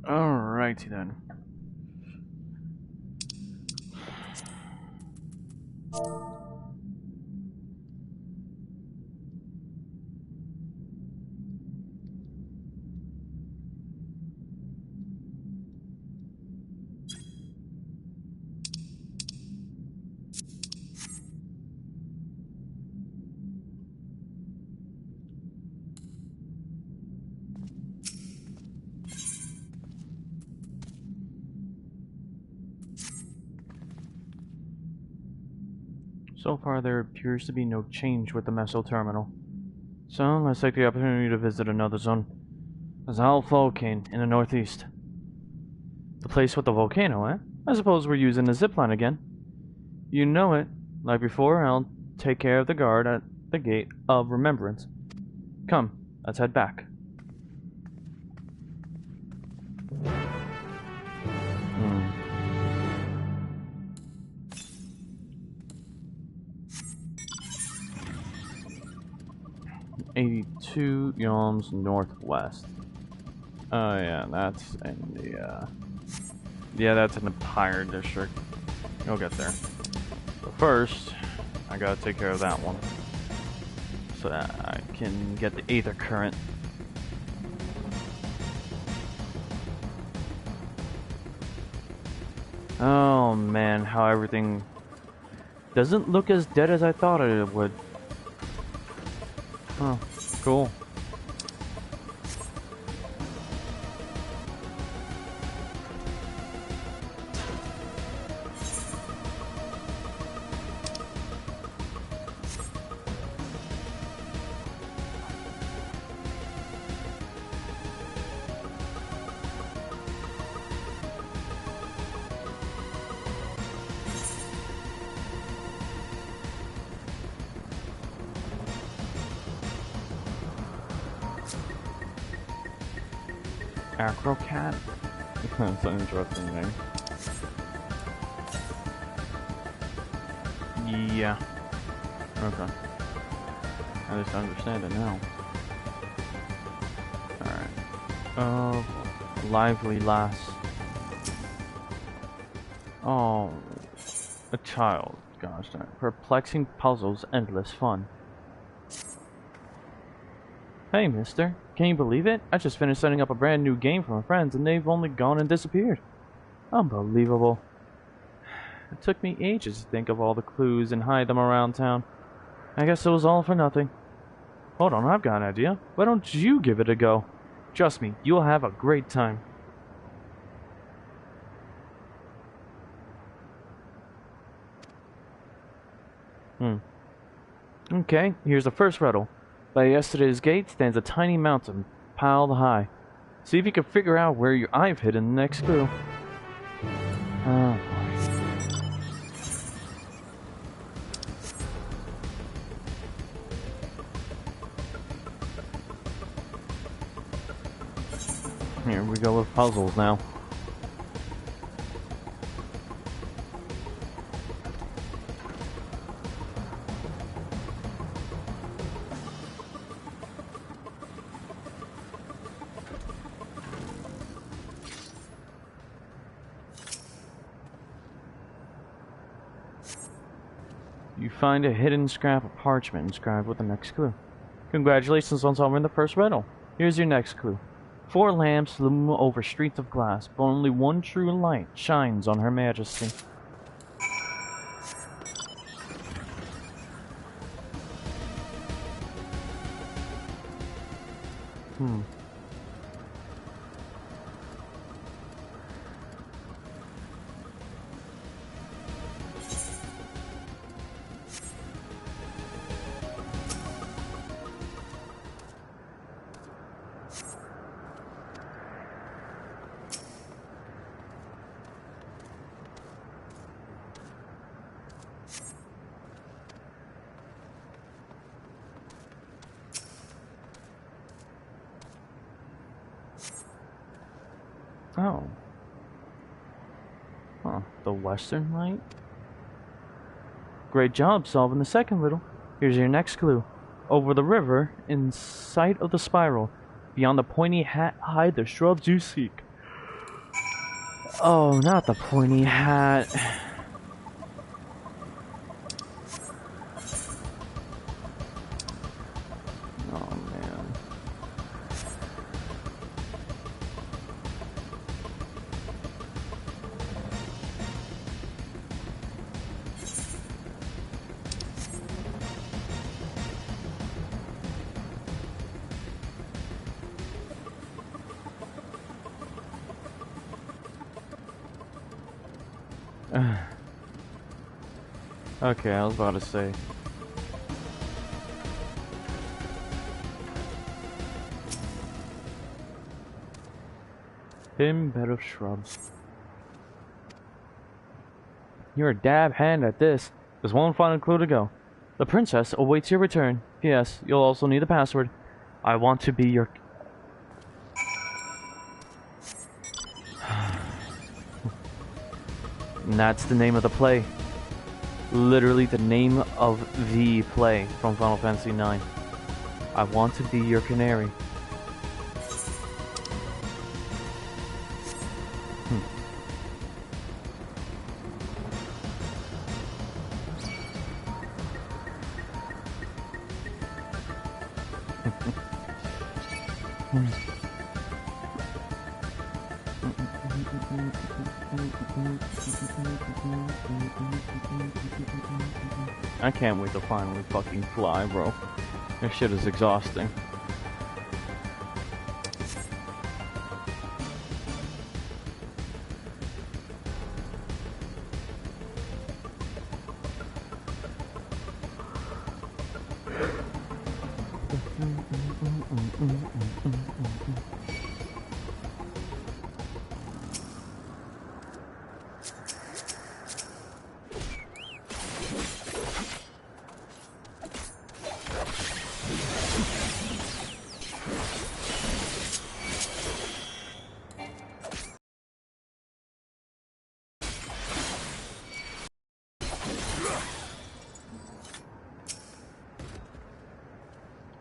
Alrighty then. So far, there appears to be no change with the Meso terminal. So, let's take the opportunity to visit another zone. There's Al Volcano in the northeast. The place with the volcano, eh? I suppose we're using the zipline again. You know it. Like before, I'll take care of the guard at the Gate of Remembrance. Come, let's head back. 82 Yalms northwest. Oh yeah, that's in the yeah, that's in the Pyre district. You'll get there. But first, I gotta take care of that one. So that I can get the Aether Current. Oh man, how everything doesn't look as dead as I thought it would. Oh, cool. Acrocat? That's an interesting name. Yeah. Okay. At least I understand it now. Alright. Oh, lively lass. Oh, a child. Gosh darn. Perplexing puzzles, endless fun. Hey, mister. Can you believe it? I just finished setting up a brand new game for my friends and they've only gone and disappeared. Unbelievable. It took me ages to think of all the clues and hide them around town. I guess it was all for nothing. Hold on, I've got an idea. Why don't you give it a go? Trust me, you'll have a great time. Okay, here's the first riddle. By yesterday's gate stands a tiny mountain, piled high. See if you can figure out where I've hidden the next clue. Oh boy. Here we go with puzzles now. You find a hidden scrap of parchment inscribed with the next clue. Congratulations on solving the first riddle. Here's your next clue. 4 lamps loom over streets of glass, but only one true light shines on Her Majesty. Oh. Huh. The western light? Great job solving the second riddle. Here's your next clue. Over the river, in sight of the spiral, beyond the pointy hat hide the shrubs you seek. Oh, not the pointy hat. Oh, man. Okay, I was about to say. Hidden bed of shrubs. You're a dab hand at this. There's one final clue to go. The princess awaits your return. P.S. You'll also need a password. I want to be your... And that's the name of the play. Literally the name of the play from Final Fantasy IX. I want to be your canary. I can't wait to finally fucking fly, bro. This shit is exhausting.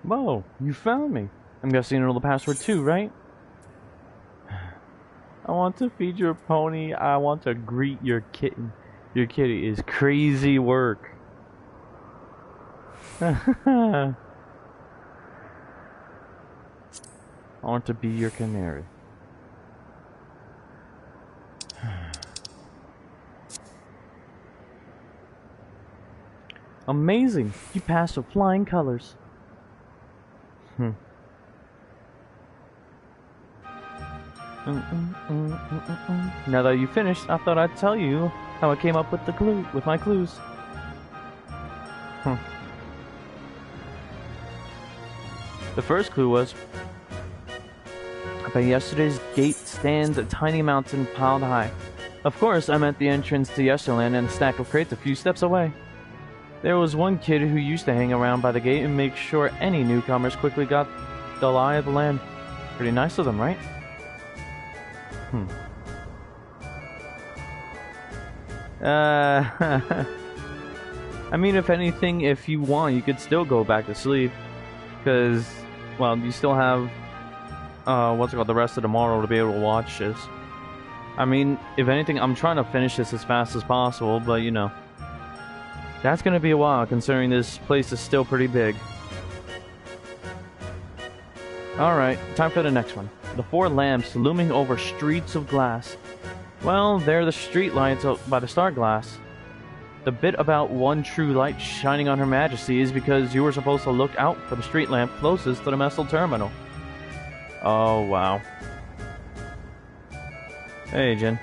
Whoa, you found me. I'm guessing you know the password too, right? I want to feed your pony. I want to greet your kitten. Your kitty is crazy work. I want to be your canary. Amazing! You passed with flying colors. Now that you finished, I thought I'd tell you how I came up with my clues. The first clue was, by yesterday's gate stands a tiny mountain piled high. Of course, I meant the entrance to Yesterland and a stack of crates a few steps away. There was one kid who used to hang around by the gate and make sure any newcomers quickly got the lie of the land. Pretty nice of them, right? I mean, if anything, if you want, you could still go back to sleep. Because, well, you still have, the rest of tomorrow to be able to watch this. I mean, if anything, I'm trying to finish this as fast as possible, but, you know. That's gonna be a while, considering this place is still pretty big. Alright, time for the next one. The four lamps looming over streets of glass. Well, they're the street lights by the star glass. The bit about one true light shining on Her Majesty is because you were supposed to look out for the street lamp closest to the Messel terminal. Oh, wow. Hey, Jin.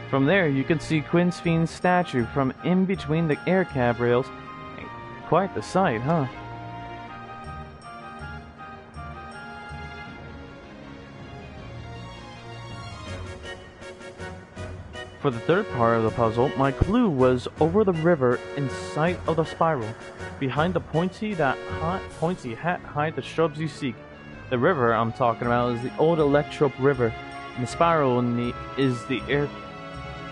From there, you can see Quinn Sfien's statue from in between the air cab rails. Quite the sight, huh? For the third part of the puzzle, my clue was over the river in sight of the spiral. Behind the pointy hat hide the shrubs you seek. The river I'm talking about is the old Electrope River, and the spiral is the air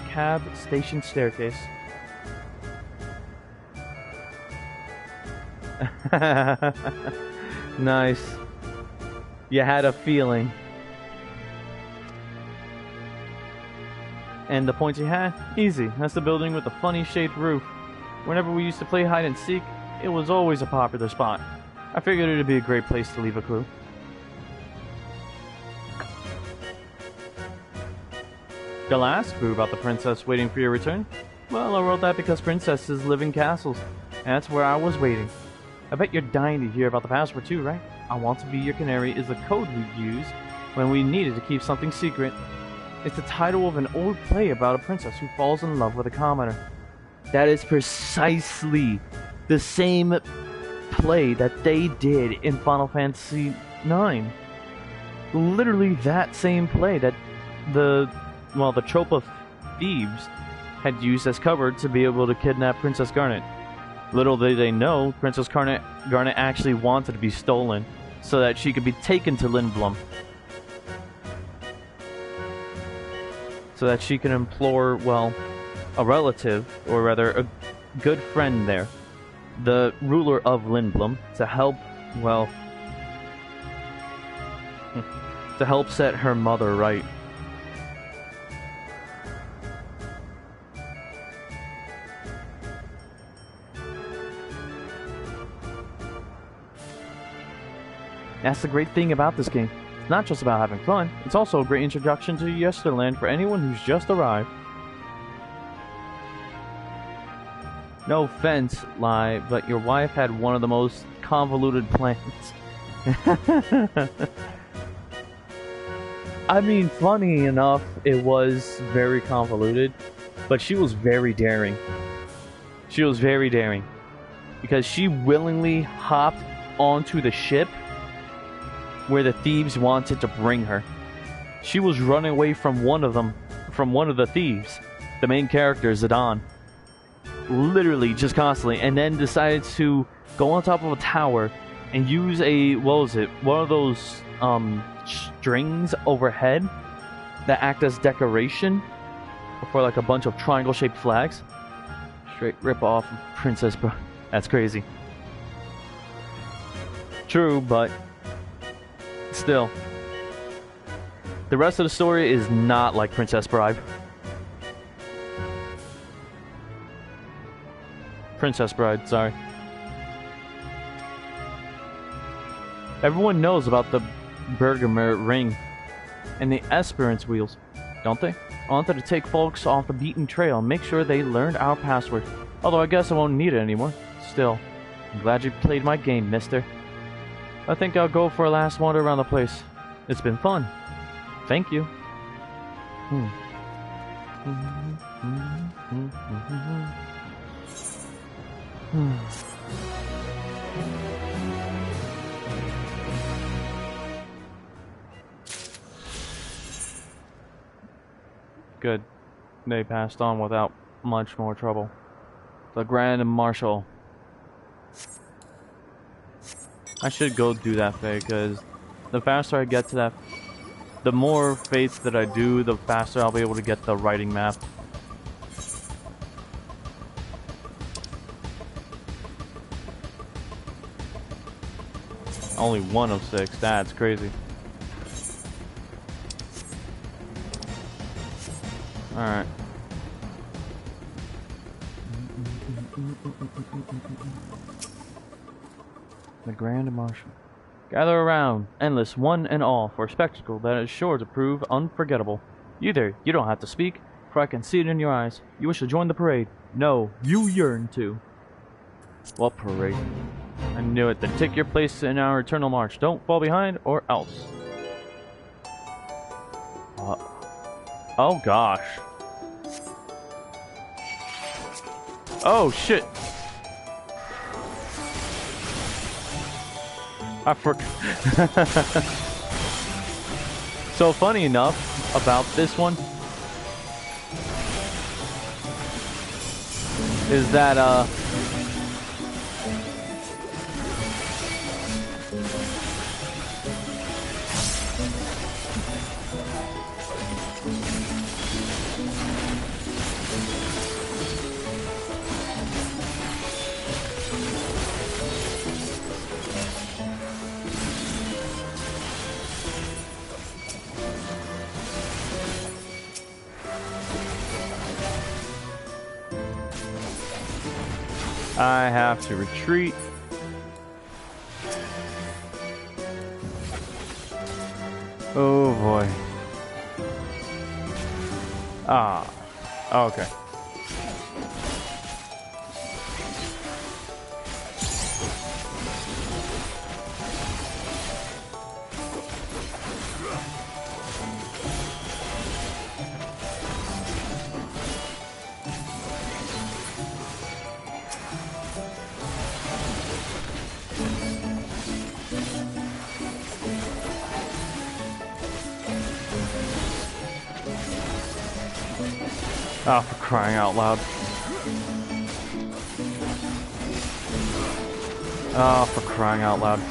cab station staircase. Nice. You had a feeling. And the points you had? Easy. That's the building with the funny shaped roof. Whenever we used to play hide and seek, it was always a popular spot. I figured it'd be a great place to leave a clue. The last clue about the princess waiting for your return? Well, I wrote that because princesses live in castles, and that's where I was waiting. I bet you're dying to hear about the password too, right? I want to be your canary is the code we used when we needed to keep something secret. It's the title of an old play about a princess who falls in love with a commoner. That is precisely the same play that they did in Final Fantasy IX. Literally that same play that the trope of thieves had used as cover to be able to kidnap Princess Garnet. Little did they know, Princess Garnet actually wanted to be stolen so that she could be taken to Lindblum. So that she can implore, well, a relative, or rather a good friend there, the ruler of Lindblum, to help, well, to help set her mother right. That's the great thing about this game. It's not just about having fun, it's also a great introduction to Yesterland for anyone who's just arrived. No offense, Lai, but your wife had one of the most convoluted plans. I mean, funny enough, it was very convoluted, but she was very daring. She was very daring. Because she willingly hopped onto the ship where the thieves wanted to bring her. She was running away from one of the thieves, the main character, Zidane. Literally, just constantly, and then decided to go on top of a tower and use a, one of those strings overhead that act as decoration for like a bunch of triangle-shaped flags. Straight rip-off of Princess Bride. That's crazy. True, but still. The rest of the story is not like Princess Bride. Princess Bride, sorry. Everyone knows about the Bergamer ring and the Esperance wheels, don't they? I wanted to take folks off the beaten trail and make sure they learned our password. Although I guess I won't need it anymore. Still, I'm glad you played my game, mister. I think I'll go for a last wander around the place. It's been fun. Thank you. Good. They passed on without much more trouble. The Grand Marshal. I should go do that fate, because the faster I get to that, the more fates that I do, the faster I'll be able to get the writing map. Only 1 of 6, that's crazy. Alright. The Grand Marshal. Gather around, endless one and all, for a spectacle that is sure to prove unforgettable. You there, you don't have to speak, for I can see it in your eyes. You wish to join the parade. No, you yearn to. What parade? I knew it. Then take your place in our eternal march. Don't fall behind, or else. Oh gosh. Oh shit. I forgot. So funny enough about this one is that I have to retreat. Oh boy. Ah. Okay. Oh, for crying out loud. Oh, for crying out loud.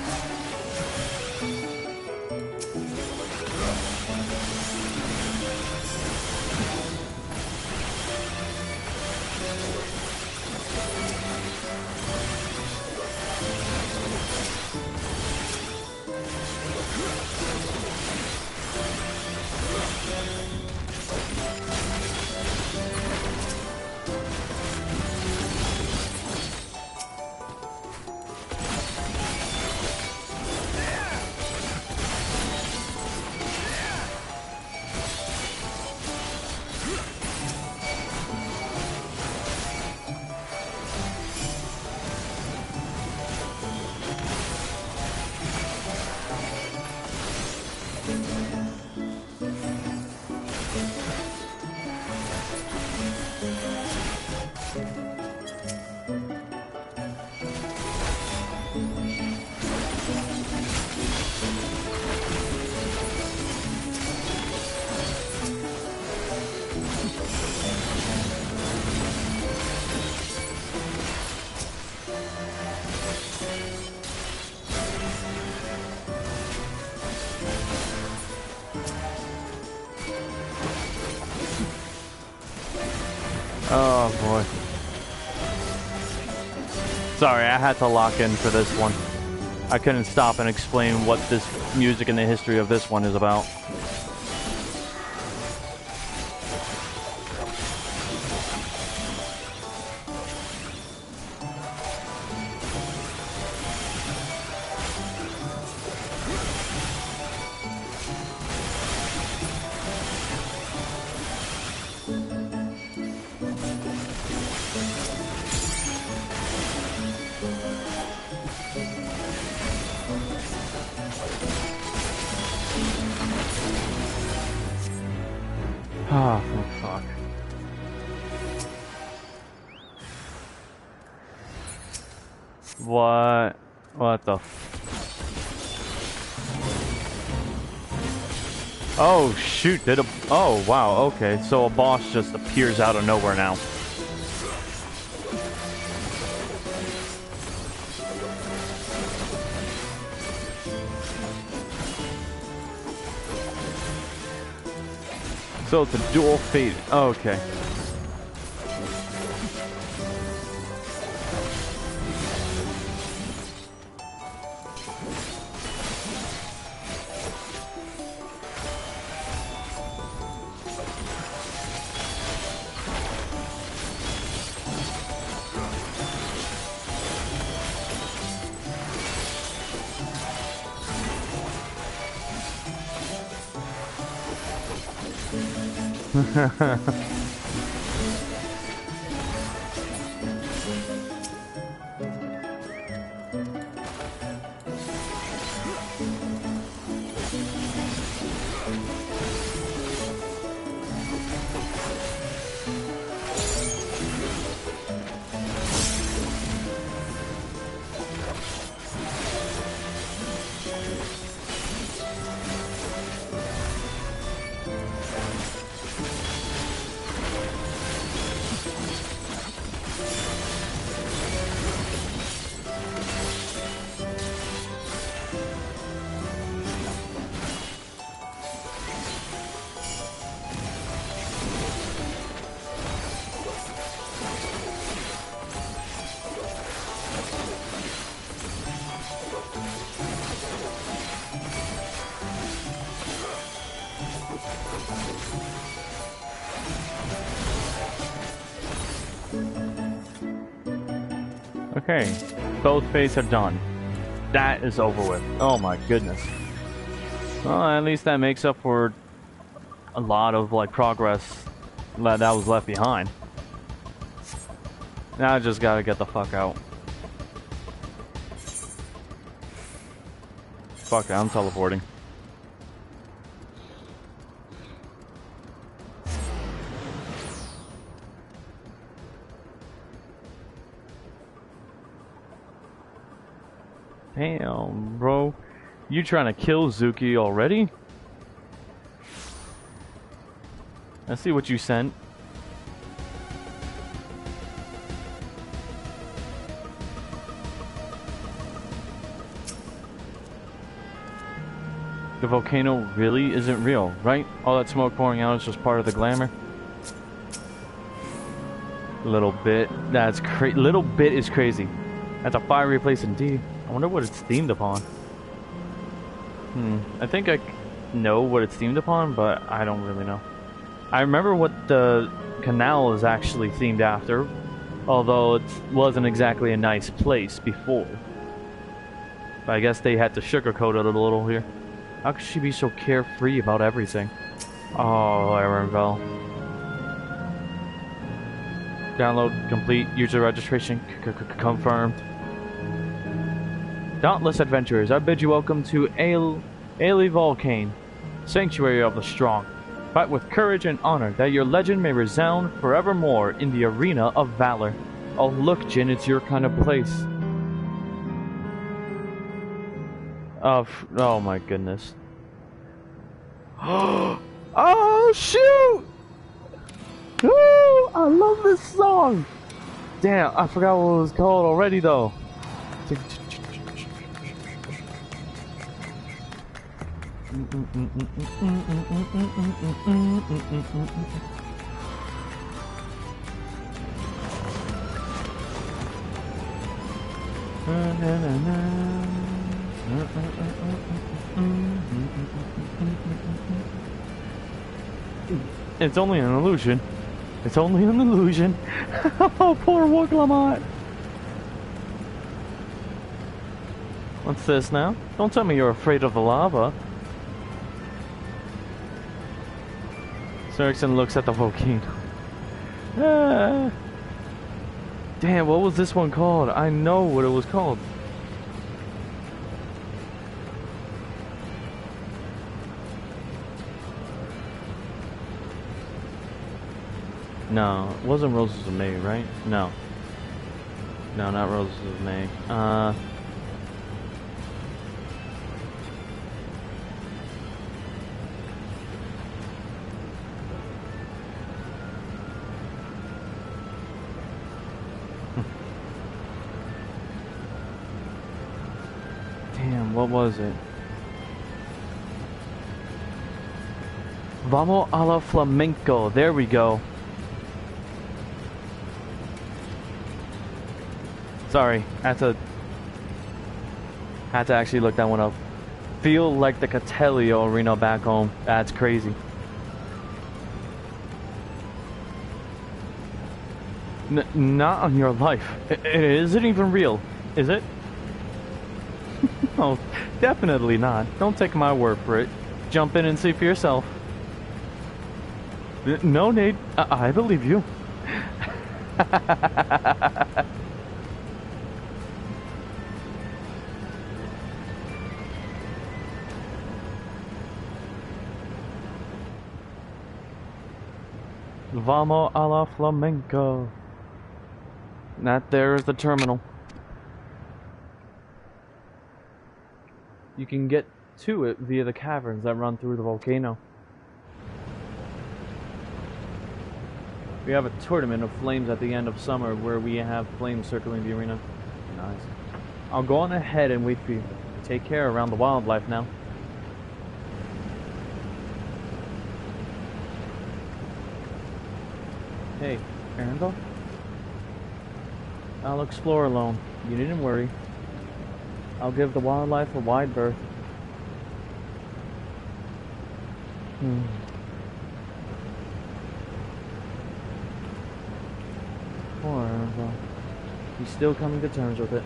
Oh boy. Sorry, I had to lock in for this one. I couldn't stop and explain what this music and the history of this one is about. Ah, oh, fuck. What? What the Oh, shoot, did a... Oh, wow, okay. So a boss just appears out of nowhere now. So it's a dual fate. Oh, okay. Okay, both phases are done. That is over with. Oh my goodness. Well, at least that makes up for a lot of like progress that was left behind. Now I just gotta get the fuck out. Fuck it, I'm teleporting. Damn, bro. You trying to kill Zuki already? Let's see what you sent. The volcano really isn't real, right? All that smoke pouring out is just part of the glamour. Little bit. That's crazy. Little bit is crazy. That's a fiery place indeed. I wonder what it's themed upon. I think I know what it's themed upon, but I don't really know. I remember what the canal is actually themed after, although it wasn't exactly a nice place before. But I guess they had to sugarcoat it a little here. How could she be so carefree about everything? Oh, Ironville. Download complete. User registration confirmed. Dauntless adventurers, I bid you welcome to Ailey Volcane, sanctuary of the strong. Fight with courage and honor, that your legend may resound forevermore in the arena of valor. Oh look, Jin, it's your kind of place. Oh my goodness. Oh shoot! Ooh, I love this song! Damn, I forgot what it was called already though. It's only an illusion. It's only an illusion. Oh, poor Woglamot. What's this now? Don't tell me you're afraid of the lava. Erickson looks at the volcano. Ah. Damn, what was this one called? I know what it was called. No, it wasn't Roses of May, right? No. No, not Roses of May. Damn, what was it? Vamos a la flamenco. There we go. Sorry, had to actually look that one up. Feel like the Catelio arena back home. That's crazy. Not on your life. Is it even real? Is it? Oh, definitely not. Don't take my word for it. Jump in and see for yourself. No, Nate. I believe you. Vamos a la flamenco. That there is the terminal. You can get to it via the caverns that run through the volcano. We have a tournament of flames at the end of summer where we have flames circling the arena. Nice. I'll go on ahead and wait for you. Take care around the wildlife now. Hey, Arendelle? I'll explore alone. You needn't worry. I'll give the wildlife a wide berth. Poor Arendelle. He's still coming to terms with it.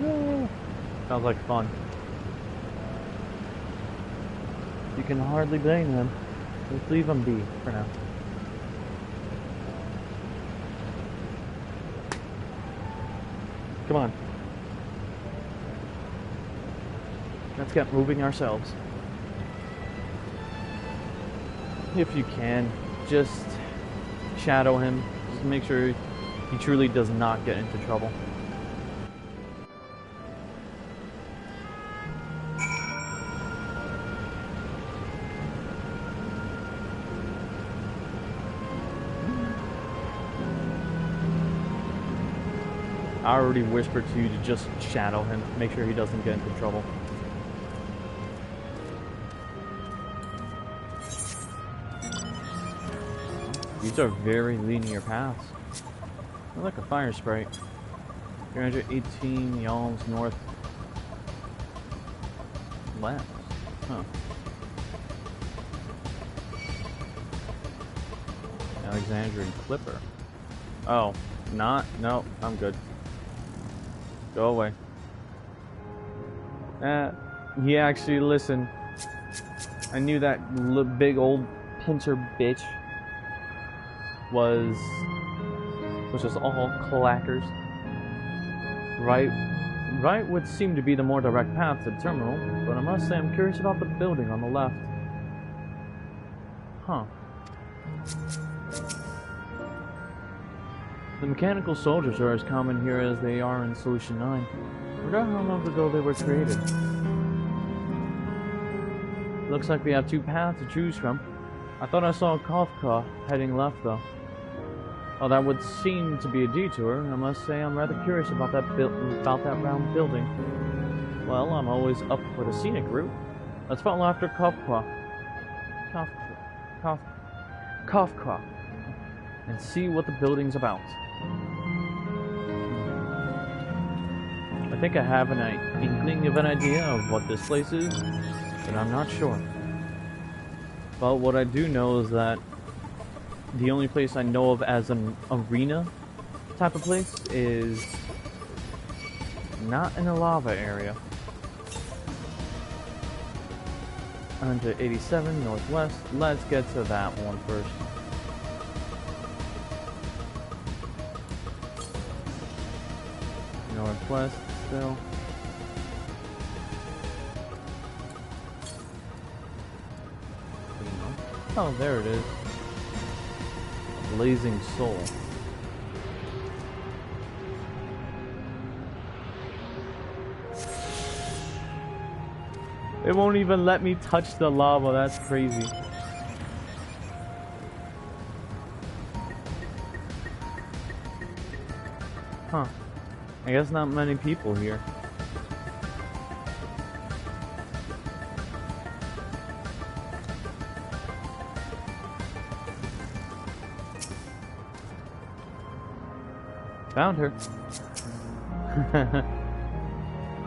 Yeah. Sounds like fun. You can hardly blame him. Let's leave him be for now. Come on. Let's get moving ourselves. If you can, just shadow him. Just make sure he truly does not get into trouble. I already whispered to you to just shadow him, make sure he doesn't get into trouble. These are very linear paths. They're like a fire sprite. 318 yalms north west. Huh. Alexandrian Clipper. Oh, not? No, I'm good. Go away. He actually listened. I knew that big old pincer bitch was just all clackers. Right would seem to be the more direct path to the terminal, but I must say I'm curious about the building on the left. Huh. The mechanical soldiers are as common here as they are in Solution 9. I forgot how long ago they were created. Looks like we have two paths to choose from. I thought I saw Kafka heading left though. Well, that would seem to be a detour. I must say I'm rather curious about that round building. Well, I'm always up for the scenic route. Let's follow after Kafka. Kafka. And see what the building's about. I think I have an inkling of an idea of what this place is, but I'm not sure. But what I do know is that the only place I know of as an arena type of place is not in a lava area. 187 northwest. Let's get to that one first. Northwest still. Oh, there it is. Blazing Soul. It won't even let me touch the lava, that's crazy. Huh. I guess not many people here. Found her.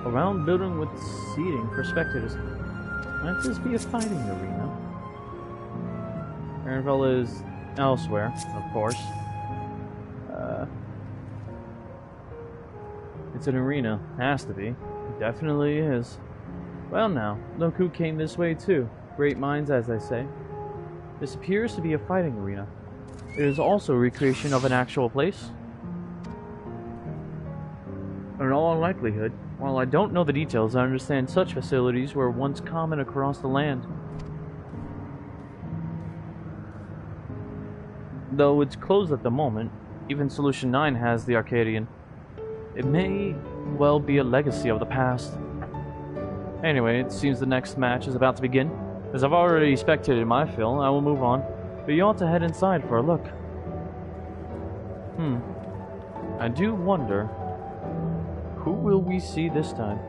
A round building with seating for spectators. Might this be a fighting arena? Aaronville is elsewhere, of course. It's an arena. Has to be. It definitely is. Well now, look who came this way too. Great minds, as I say. This appears to be a fighting arena. It is also a recreation of an actual place. In all likelihood, while I don't know the details, I understand such facilities were once common across the land. Though it's closed at the moment, even Solution 9 has the Arcadian. It may well be a legacy of the past. Anyway, it seems the next match is about to begin. As I've already spectated my fill, I will move on, but you ought to head inside for a look. I do wonder, who will we see this time?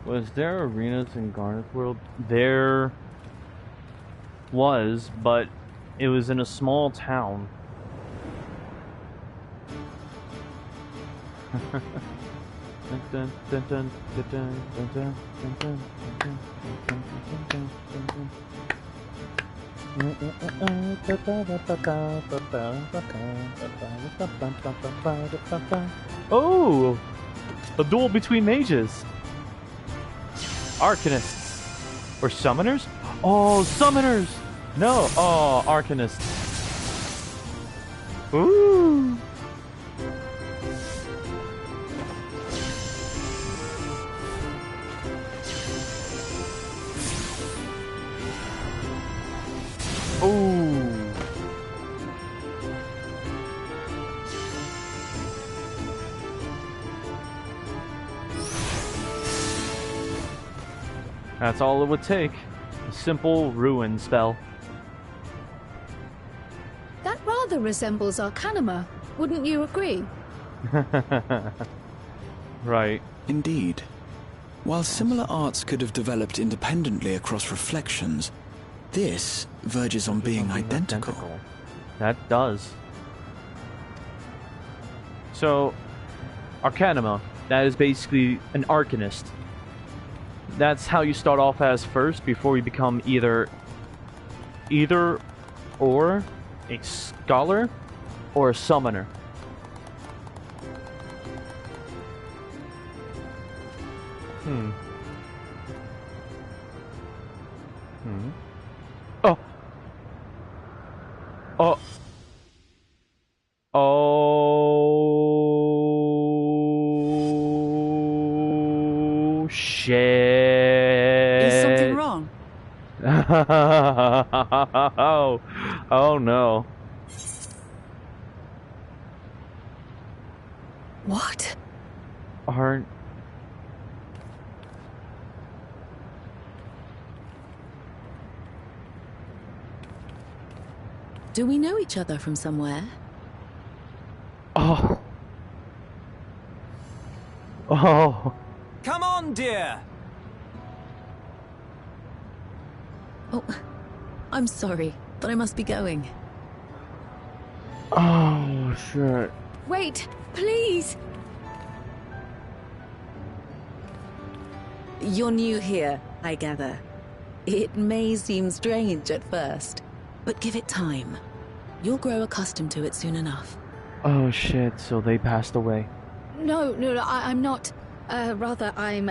Was there arenas in Garnet World? There was, but it was in a small town. Oh! A duel between mages! Arcanists! Or summoners? Oh, summoners! No! Oh, arcanists. Ooh! Ooh! That's all it would take. A simple ruin spell. That rather resembles Arcanima, wouldn't you agree? Right. Indeed. While similar arts could have developed independently across reflections, this verges on being identical. That does. So, Arcanima, that is basically an arcanist. That's how you start off as first before you become either or a scholar or a summoner. Oh. Oh. Oh. Shit. Is something wrong? Oh. Oh no. What? Aren't... Do we know each other from somewhere? Oh. Oh. Come on, dear! Oh, I'm sorry, but I must be going. Oh, shit. Wait, please! You're new here, I gather. It may seem strange at first, but give it time. You'll grow accustomed to it soon enough. Oh, shit. So they passed away. No, I'm not. Rather, I'm,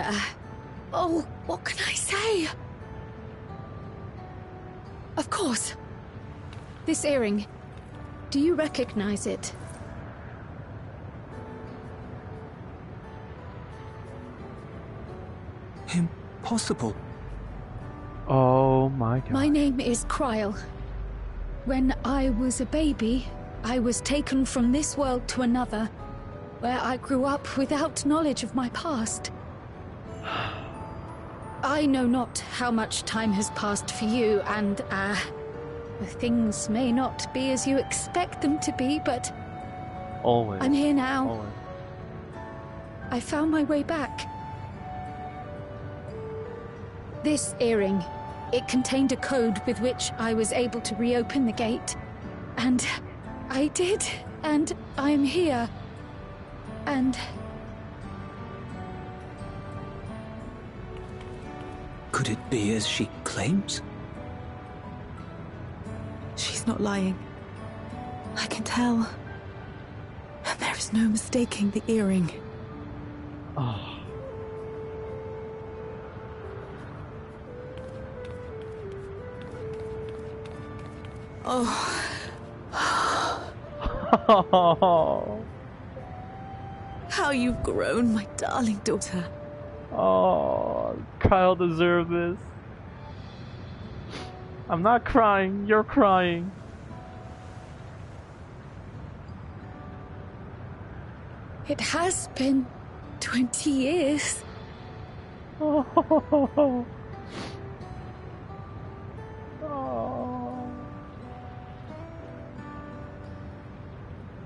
Oh, what can I say? Of course. This earring. Do you recognize it? Impossible. Oh my god. My name is Kryl. When I was a baby, I was taken from this world to another, where I grew up without knowledge of my past. I know not how much time has passed for you, and, things may not be as you expect them to be, but Always. I'm here now. Always. I found my way back. This earring, it contained a code with which I was able to reopen the gate. And I did, and I'm here. And... Could it be as she claims? She's not lying. I can tell. And there is no mistaking the earring. Oh. Oh. How you've grown, my darling daughter. Oh, Kyle deserved this. I'm not crying, you're crying. it has been 20 years. Oh.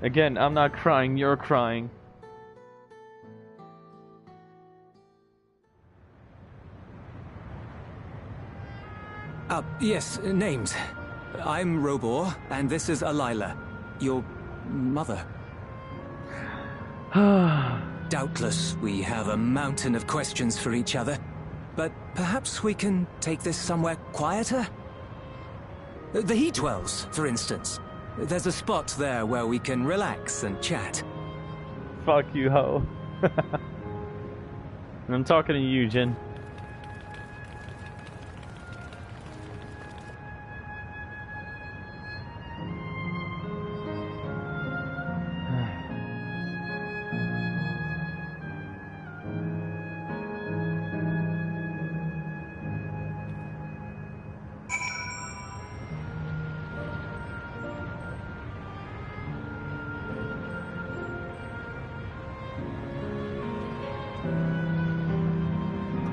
Again, I'm not crying, you're crying. Yes, names. I'm Robor, and this is Alila, your mother. Doubtless, we have a mountain of questions for each other, but perhaps we can take this somewhere quieter? The Heat Wells, for instance. There's a spot there where we can relax and chat. Fuck you, ho. I'm talking to you, Jin.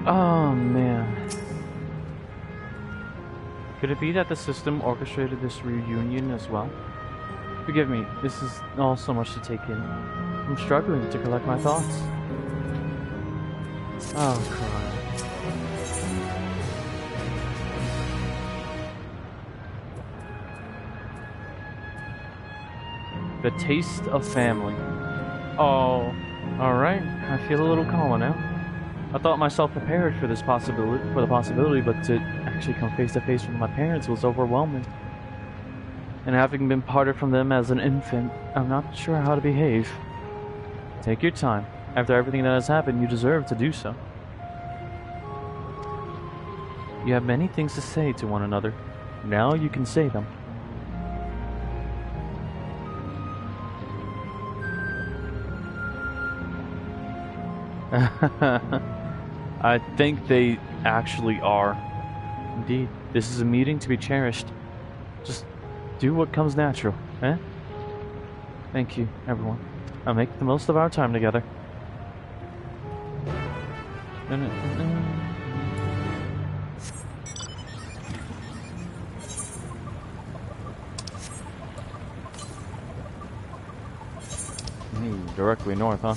Oh, man. Could it be that the system orchestrated this reunion as well? Forgive me, this is all so much to take in. I'm struggling to collect my thoughts. Oh, God. The taste of family. Oh, alright. I feel a little calmer now. I thought myself prepared for the possibility, but to actually come face to face with my parents was overwhelming. And having been parted from them as an infant, I'm not sure how to behave. Take your time. After everything that has happened, you deserve to do so. You have many things to say to one another. Now you can say them. I think they actually are. Indeed, this is a meeting to be cherished. Just do what comes natural, eh? Thank you, everyone. I'll make the most of our time together. Directly north, huh?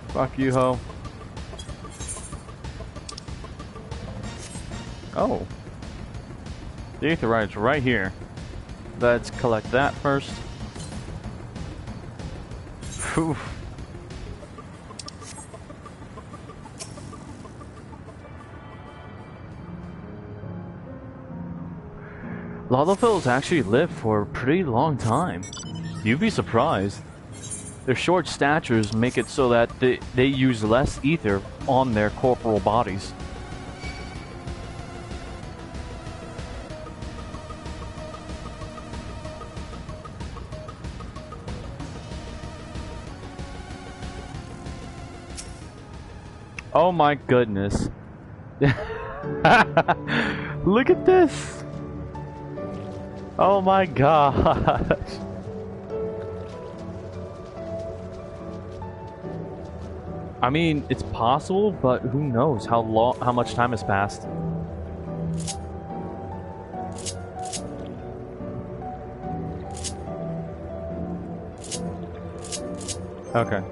Fuck you, ho. Oh. The aetherite's right here. Let's collect that first. Phew. Lalafels actually live for a pretty long time. You'd be surprised. Their short statures make it so that they use less ether on their corporal bodies. Oh my goodness. Look at this! Oh my gosh. I mean, it's possible, but who knows how much time has passed. Okay.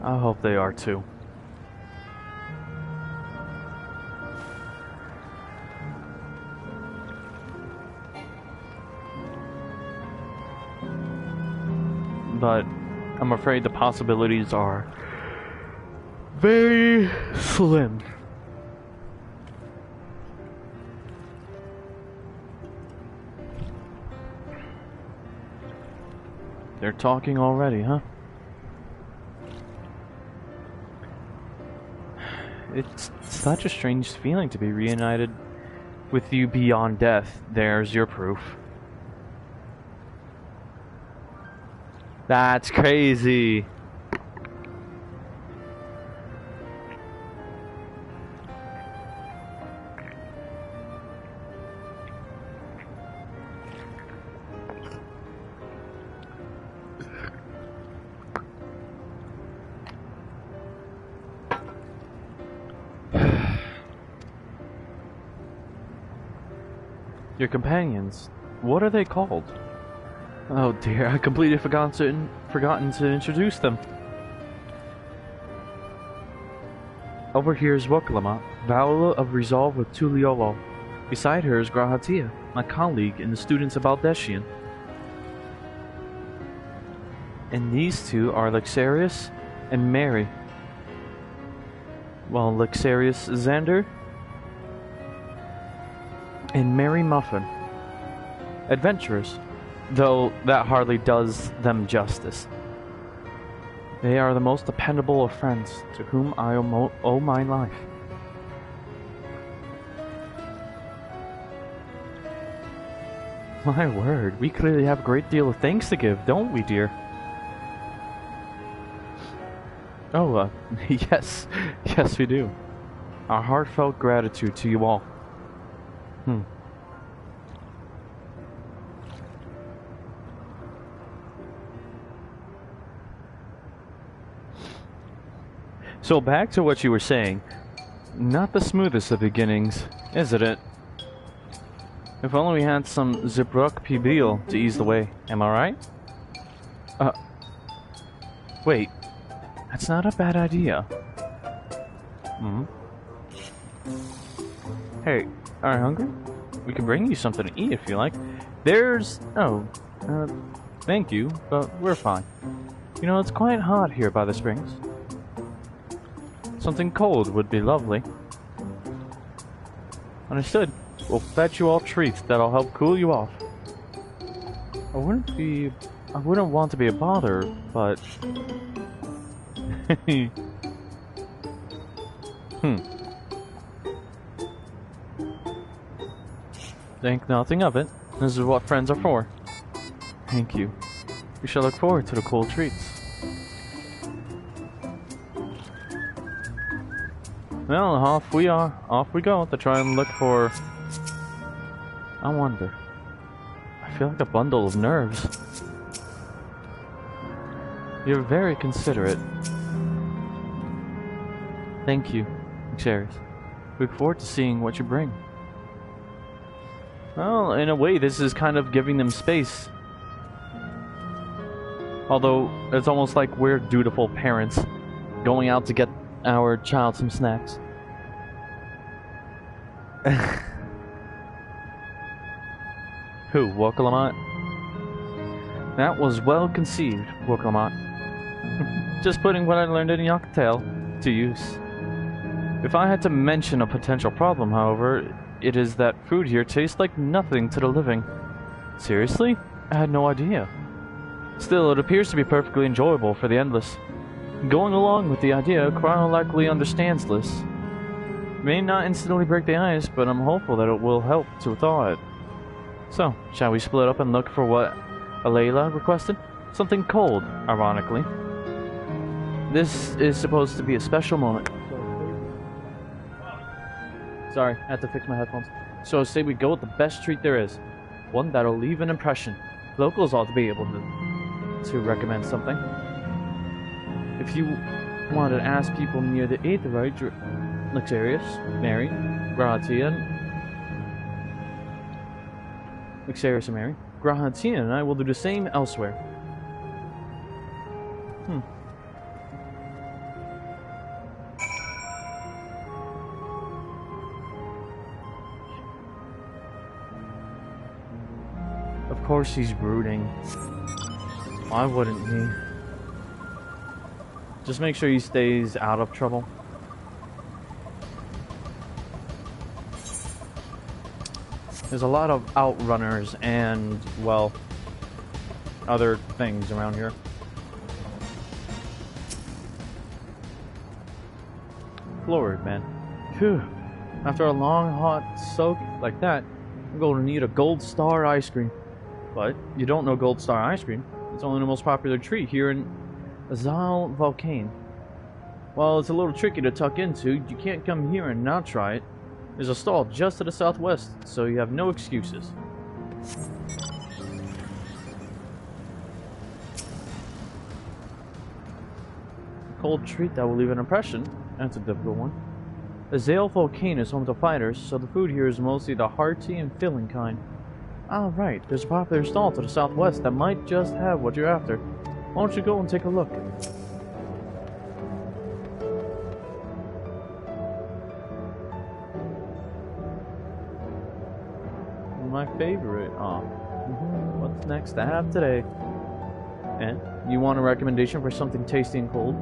I hope they are too. But I'm afraid the possibilities are very slim. They're talking already, huh? It's such a strange feeling to be reunited with you beyond death. There's your proof. That's crazy. Your companions, what are they called? Oh dear, I completely forgotten to introduce them. Over here is Wokalama, Vowel of Resolve with Tuliolo. Beside her is Grahatia, my colleague in the Students of Aldecian. And these two are Lexarius and Mary. Well, Lexarius Xander and Mary Muffin. Adventurers, though that hardly does them justice. They are the most dependable of friends to whom I owe my life. My word, we clearly have a great deal of thanks to give, don't we, dear? Oh, yes. Yes, we do. Our heartfelt gratitude to you all. So back to what you were saying. Not the smoothest of beginnings, isn't it? If only we had some Zibruk Pibil to ease the way, am I right? Wait. That's not a bad idea. Hey, are you hungry? We can bring you something to eat if you like. Thank you, but we're fine. You know, it's quite hot here by the springs. Something cold would be lovely. Understood. We'll fetch you all treats that'll help cool you off. I wouldn't want to be a bother, but... Think nothing of it. This is what friends are for. Thank you. We shall look forward to the cool treats. Well, off we go to try and look for... I wonder. I feel like a bundle of nerves. You're very considerate. Thank you, Xeris. Look forward to seeing what you bring. Well, in a way, this is kind of giving them space. Although, it's almost like we're dutiful parents going out to get our child some snacks. Who, Wokalamot? That was well conceived, Wokalamot. Just putting what I learned in Yoctail to use. If I had to mention a potential problem, however, it is that food here tastes like nothing to the living. Seriously? I had no idea. Still, it appears to be perfectly enjoyable for the endless. Going along with the idea, Cryo likely understands this. May not instantly break the ice, but I'm hopeful that it will help to thaw it. So, shall we split up and look for what Alayla requested? Something cold, ironically. This is supposed to be a special moment. Sorry, I had to fix my headphones. So I say we go with the best treat there is. One that'll leave an impression. Locals ought to be able to recommend something. If you want to ask people near the Aetherite, Luxarius, Mary, Grahatia, Luxarius and Mary, Grahatia and I will do the same elsewhere. Of course he's brooding. Why wouldn't he? Just make sure he stays out of trouble. There's a lot of outrunners and, well, other things around here. Lord, man. Phew. After a long, hot soak like that, I'm going to need a gold star ice cream. But you don't know gold star ice cream. It's only the most popular tree here in Azal Volcane. While it's a little tricky to tuck into, you can't come here and not try it. There's a stall just to the southwest, so you have no excuses. A cold treat that will leave an impression. That's a difficult one. Azale Volcane is home to fighters, so the food here is mostly the hearty and filling kind. Ah, right, there's a popular stall to the southwest that might just have what you're after. Why don't you go and take a look? My favorite. What's next to have today? And you want a recommendation for something tasty and cold?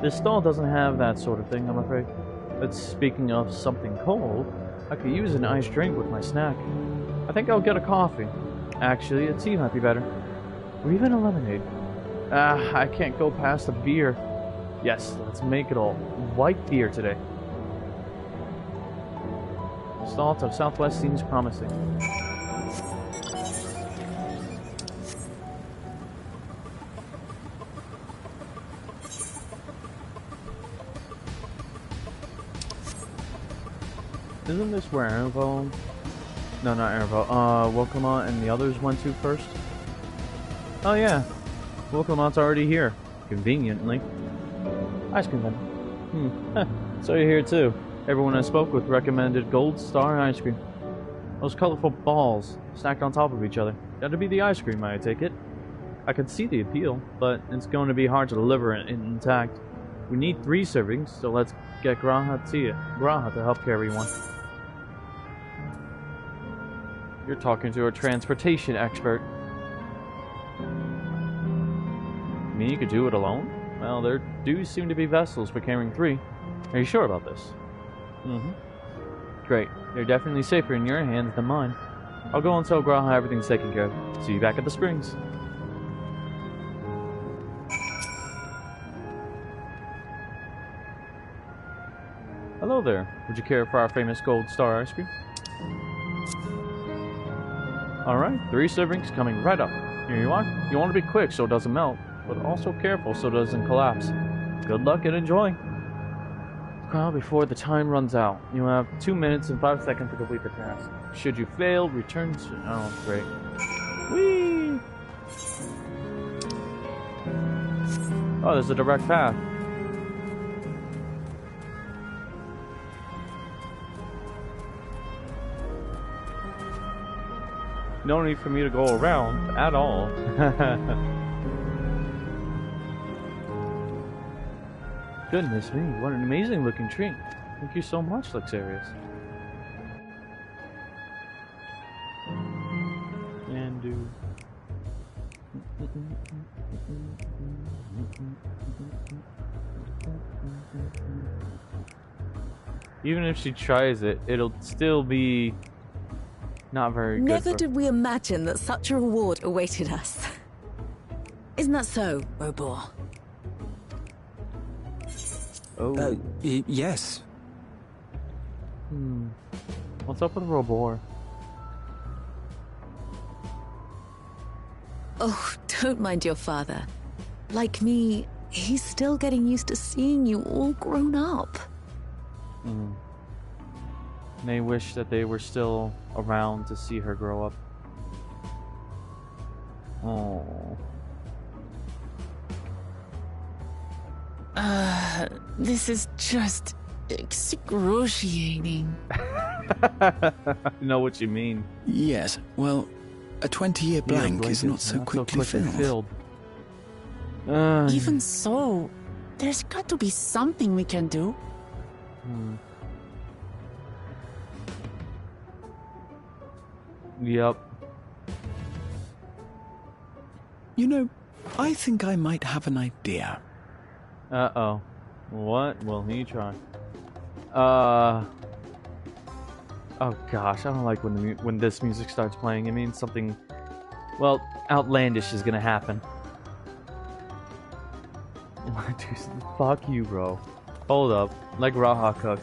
This stall doesn't have that sort of thing, I'm afraid. But speaking of something cold, I could use an iced drink with my snack. I think I'll get a coffee. Actually, a tea might be better. Or even a lemonade. I can't go past a beer. Yes, let's make it all white beer today. Stall to the southwest seems promising. Isn't this where Airvo? No, not Airvo. Wokemon and the others went to first? Oh yeah. Wokemon's already here. Conveniently. Ice cream then. So you're here too. Everyone I spoke with recommended Gold Star ice cream. Those colorful balls stacked on top of each other. That'd be the ice cream, I take it. I could see the appeal, but it's going to be hard to deliver it intact. We need 3 servings, so let's get Graha to help carry one. You're talking to a transportation expert. You mean you could do it alone? Well, there do seem to be vessels for carrying 3. Are you sure about this? Great. They're definitely safer in your hands than mine. I'll go and tell Graha everything's taken care of. See you back at the springs. Hello there. Would you care for our famous Gold Star ice cream? Alright, 3 servings coming right up. Here you are. You want to be quick so it doesn't melt, but also careful so it doesn't collapse. Good luck and enjoy. Crowd before the time runs out. You have 2 minutes and 5 seconds to complete the task. Should you fail, return to... Oh, great. Whee! Oh, there's a direct path. No need for me to go around at all. Goodness me, what an amazing looking tree. Thank you so much, Luxarius. And do. Even if she tries it, it'll still be not very good. Never did we imagine that such a reward awaited us. Isn't that so, Robor? Oh. Yes. What's up with Robor? Oh, don't mind your father. Like me, he's still getting used to seeing you all grown up. May wish that they were still around to see her grow up. Oh. This is just excruciating. I know what you mean. Yes, well, a 20-year blank is not so quickly filled. Even so, there's got to be something we can do. Yep. You know, I think I might have an idea. Uh-oh. What will he try? Oh gosh, I don't like when this music starts playing. It means something, well, outlandish is gonna happen. Dude, fuck you, bro. Hold up. Like Raha cook.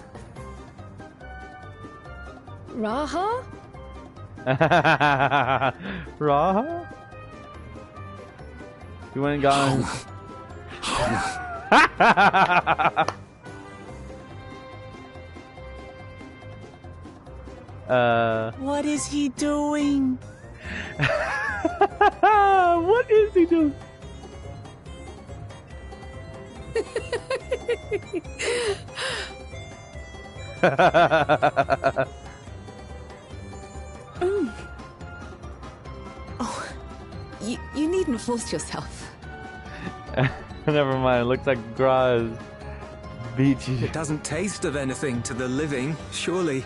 Raha? Raha? You went and got What is he doing? What is he doing? Oh, you needn't force yourself. Never mind. Looks like Gra is beachy. It doesn't taste of anything to the living, surely.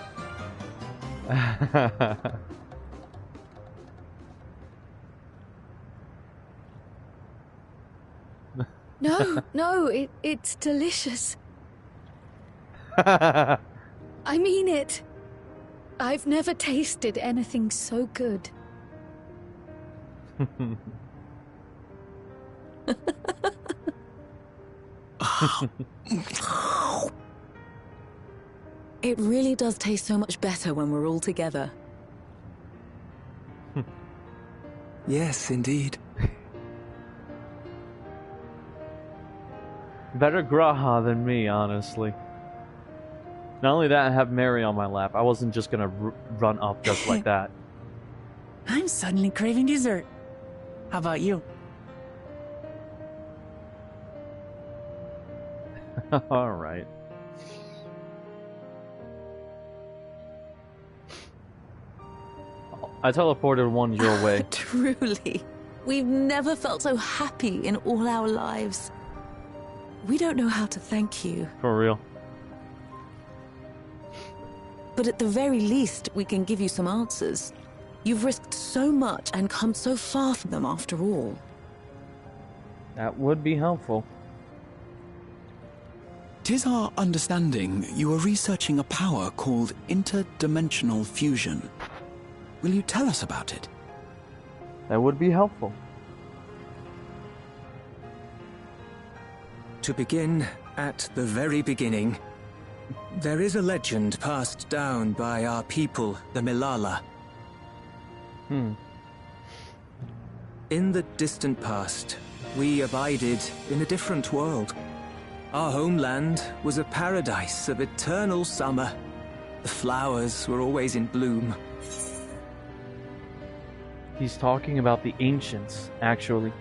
No, it's delicious. I mean it. I've never tasted anything so good. It really does taste so much better when we're all together. Yes, indeed. Better Graha than me, honestly. Not only that, I have Mary on my lap. I wasn't just gonna run up just like that. I'm suddenly craving dessert. How about you? Alright. I teleported one your way. Truly. We've never felt so happy in all our lives. We don't know how to thank you. For real. But at the very least, we can give you some answers. You've risked so much and come so far from them after all. That would be helpful. 'Tis our understanding you are researching a power called interdimensional fusion. Will you tell us about it? That would be helpful. To begin at the very beginning, there is a legend passed down by our people, the Milala. In the distant past, we abided in a different world. Our homeland was a paradise of eternal summer. The flowers were always in bloom. He's talking about the ancients, actually.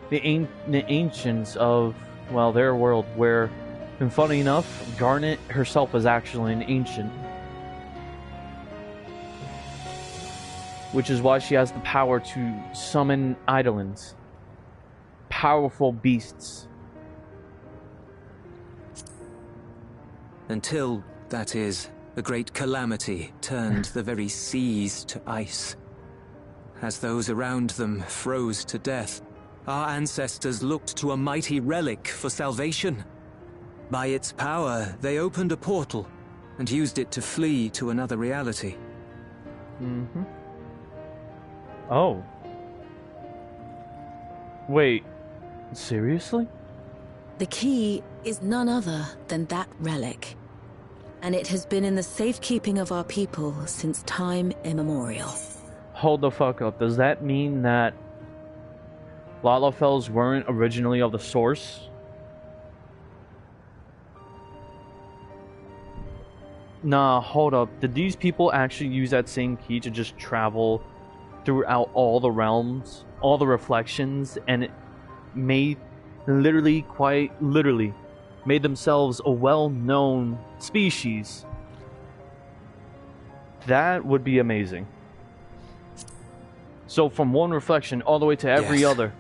The ancients of, well, their world, where, and funny enough, Garnet herself is actually an ancient. Which is why she has the power to summon eidolons. Powerful beasts. Until, that is, a great calamity turned the very seas to ice. As those around them froze to death, our ancestors looked to a mighty relic for salvation. By its power, they opened a portal and used it to flee to another reality. Oh. Wait. Seriously? The key is none other than that relic. And it has been in the safekeeping of our people since time immemorial. Hold the fuck up. Does that mean that Lalafels weren't originally of the source? Nah, hold up. Did these people actually use that same key to just travel throughout all the realms, all the reflections, and it made quite literally, made themselves a well-known species? That would be amazing. So from one reflection all the way to every Yes. other.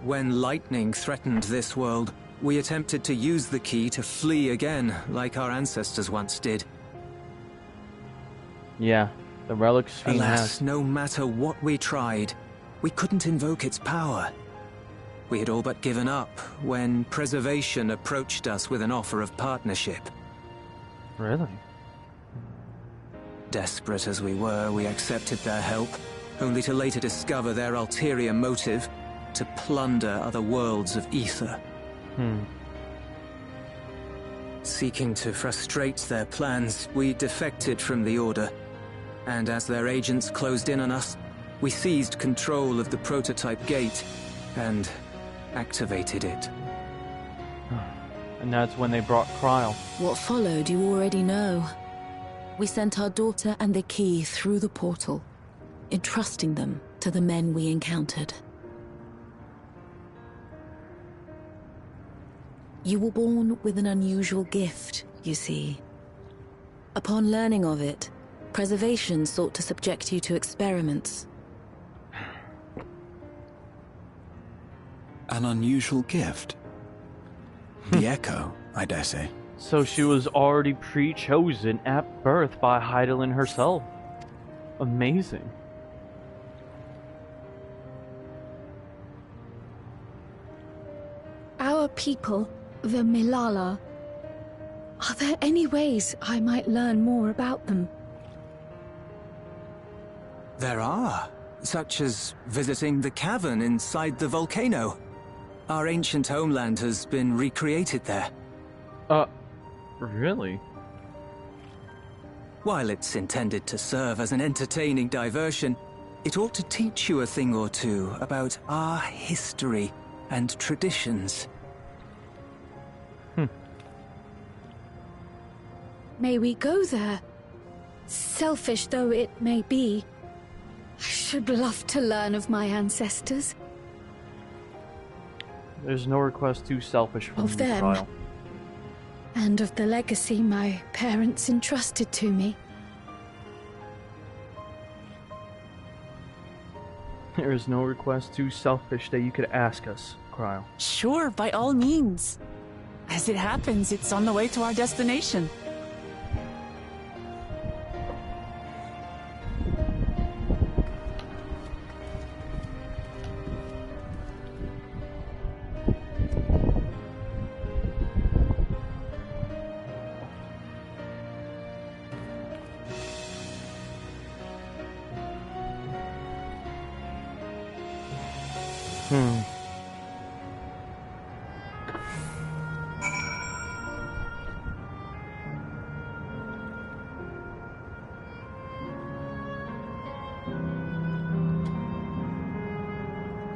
When lightning threatened this world, we attempted to use the key to flee again, like our ancestors once did. Yeah, the relic's fiend Alas, has. no matter what we tried, we couldn't invoke its power. We had all but given up when Preservation approached us with an offer of partnership. Really? Desperate as we were, we accepted their help, only to later discover their ulterior motive, to plunder other worlds of ether. Seeking to frustrate their plans, we defected from the Order, and as their agents closed in on us, we seized control of the prototype gate, and activated it. And that's when they brought Cryle. What followed you already know. We sent our daughter and the key through the portal, entrusting them to the men we encountered. You were born with an unusual gift, you see. Upon learning of it, Preservation sought to subject you to experiments. An unusual gift? The Echo, I dare say. So she was already pre-chosen at birth by Heidelin herself. Amazing. Our people, the Milala. Are there any ways I might learn more about them? There are, such as visiting the cavern inside the volcano. Our ancient homeland has been recreated there. Really? While it's intended to serve as an entertaining diversion, it ought to teach you a thing or two about our history and traditions. May we go there? Selfish though it may be, I should love to learn of my ancestors. There's no request too selfish from Of you, them. Cryle. And of the legacy my parents entrusted to me. There is no request too selfish that you could ask us, Cryle. Sure, by all means. As it happens, it's on the way to our destination.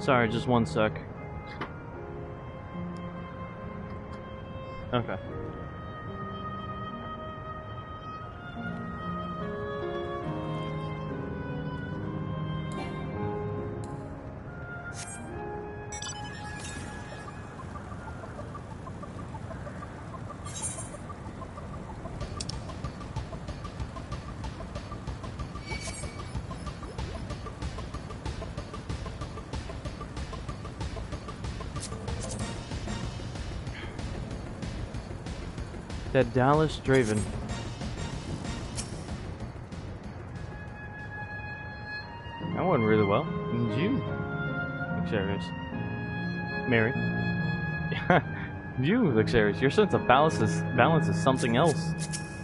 Sorry, just one sec. Okay. That Dallas Draven. That went really well. And you look serious. Mary. You look serious. Your sense of balance is something else.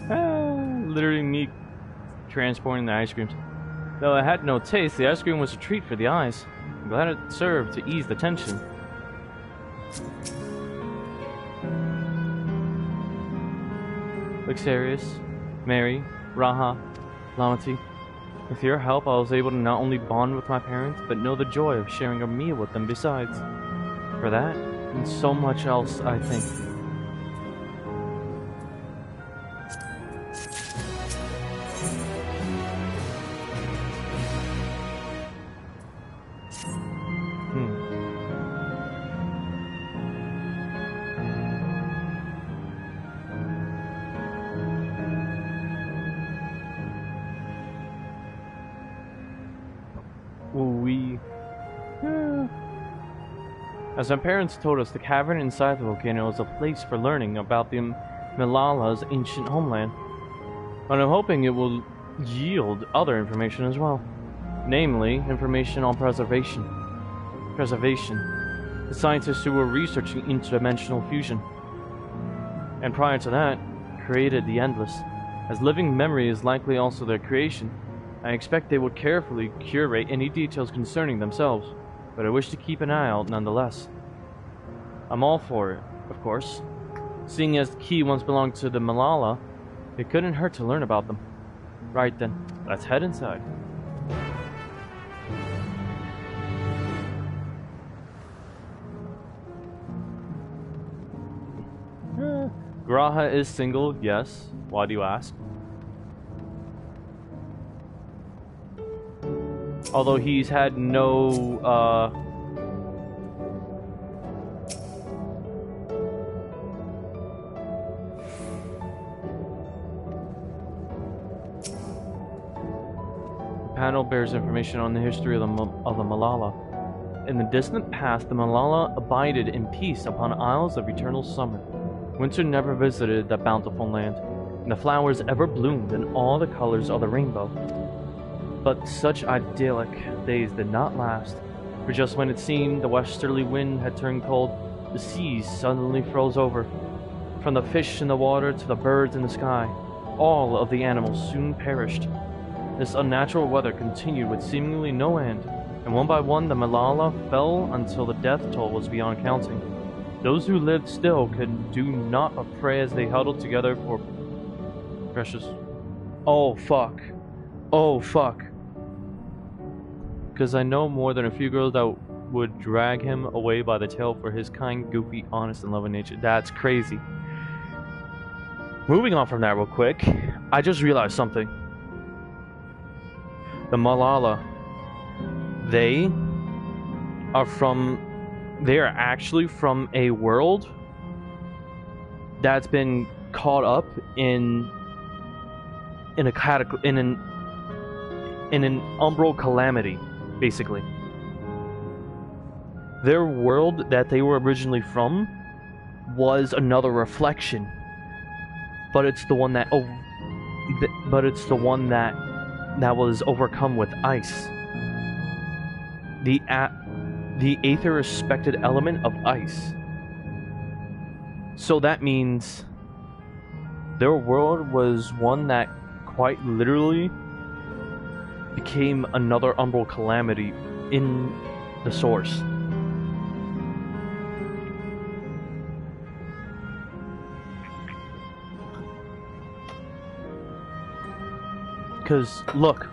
Literally me transporting the ice creams. Though I had no taste, the ice cream was a treat for the eyes. I'm glad it served to ease the tension. Luxarius, Mary, Raha, Lamati. With your help, I was able to not only bond with my parents, but know the joy of sharing a meal with them besides. For that, and so much else, I think. As my parents told us, the cavern inside the volcano is a place for learning about the Milala's ancient homeland. But I'm hoping it will yield other information as well. Namely, information on preservation. The scientists who were researching interdimensional fusion. And prior to that, created the Endless. As living memory is likely also their creation, I expect they would carefully curate any details concerning themselves, but I wish to keep an eye out nonetheless. I'm all for it, of course. Seeing as the key once belonged to the Milala, it couldn't hurt to learn about them. Right then, let's head inside. Graha is single, yes. Why do you ask? Although he's had no, the panel bears information on the history of the Malala. In the distant past, the Malala abided in peace upon isles of eternal summer. Winter never visited that bountiful land, and the flowers ever bloomed in all the colors of the rainbow. But such idyllic days did not last, for just when it seemed the westerly wind had turned cold, the seas suddenly froze over. From the fish in the water to the birds in the sky, all of the animals soon perished. This unnatural weather continued with seemingly no end, and one by one the Malala fell until the death toll was beyond counting. Those who lived still could do naught but pray as they huddled together for precious... Oh fuck. Oh fuck. Because I know more than a few girls that would drag him away by the tail for his kind, goofy, honest, and loving nature. That's crazy. Moving on from that real quick, I just realized something. The Malala, they are actually from a world that's been caught up in an umbral calamity, basically. Their world that they were originally from was another reflection, but it's the one that was overcome with ice. The aether-respected element of ice. So that means their world was one that quite literally became another umbral calamity in the source. Because, look,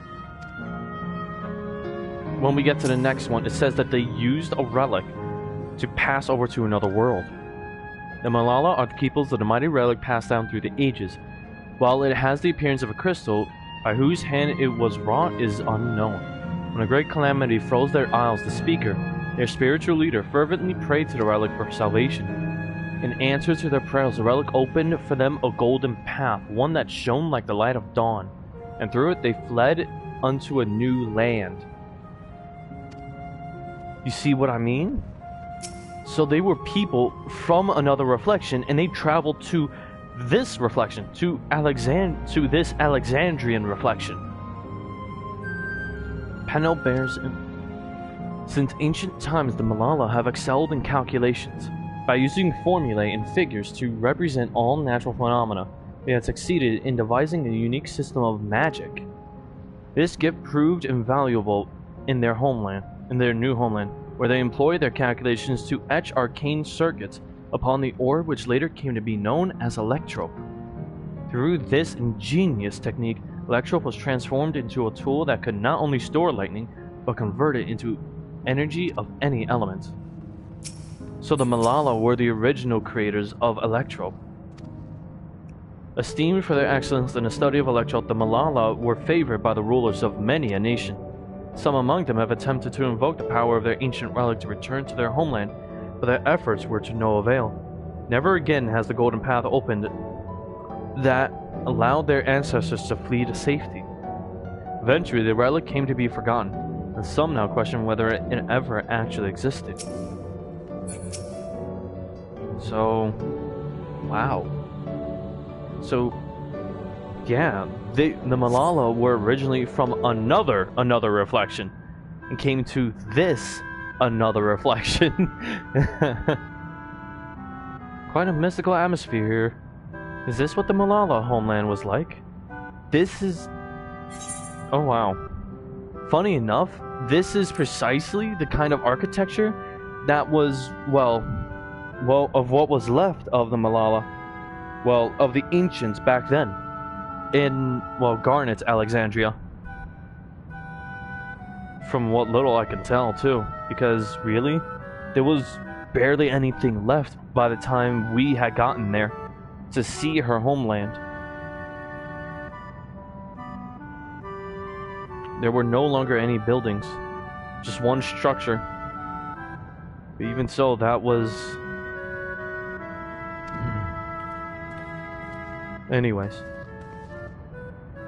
when we get to the next one, it says that they used a relic to pass over to another world. The Malala are the keepers of the mighty relic passed down through the ages. While it has the appearance of a crystal, by whose hand it was wrought is unknown. When a great calamity froze their isles, the speaker, their spiritual leader, fervently prayed to the relic for salvation. In answer to their prayers, the relic opened for them a golden path, one that shone like the light of dawn, and through it they fled unto a new land. You see what I mean? So they were people from another reflection, and they traveled to this reflection, to this Alexandrian reflection. Panel bears since ancient times the Malala have excelled in calculations. By using formulae and figures to represent all natural phenomena, they had succeeded in devising a unique system of magic. This gift proved invaluable in their new homeland, where they employed their calculations to etch arcane circuits upon the orb which later came to be known as electrope. Through this ingenious technique, electrope was transformed into a tool that could not only store lightning, but convert it into energy of any element. So the Malala were the original creators of electrope. Esteemed for their excellence in the study of electrope, the Malala were favored by the rulers of many a nation. Some among them have attempted to invoke the power of their ancient relic to return to their homeland, but their efforts were to no avail. Never again has the golden path opened that allowed their ancestors to flee to safety. Eventually, the relic came to be forgotten, and some now question whether it ever actually existed. So, wow. So, yeah, the Malala were originally from another reflection, and came to this another reflection. Quite a mystical atmosphere here. Is this what the Malala homeland was like? This is... Oh wow. Funny enough, this is precisely the kind of architecture that was, well, of what was left of the Malala. Well, of the ancients back then. In, well, Garnet's Alexandria. From what little I can tell, too. Because, really, there was barely anything left by the time we had gotten there. to see her homeland. There were no longer any buildings, just one structure. But even so, that was... Anyways.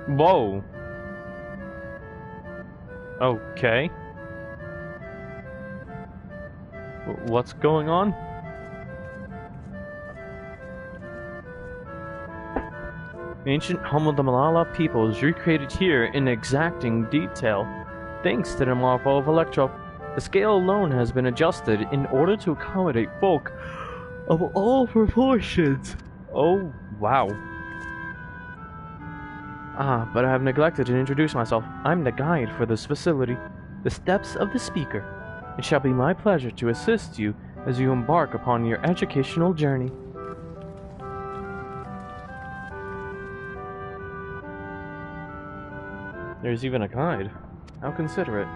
Whoa. Okay. What's going on? The ancient home of the Malala people is recreated here in exacting detail, thanks to the marvel of Electro. The scale alone has been adjusted in order to accommodate folk of all proportions. Oh, wow. Ah, but I have neglected to introduce myself. I'm the guide for this facility, the Steps of the Speaker. It shall be my pleasure to assist you as you embark upon your educational journey. There's even a guide. How considerate.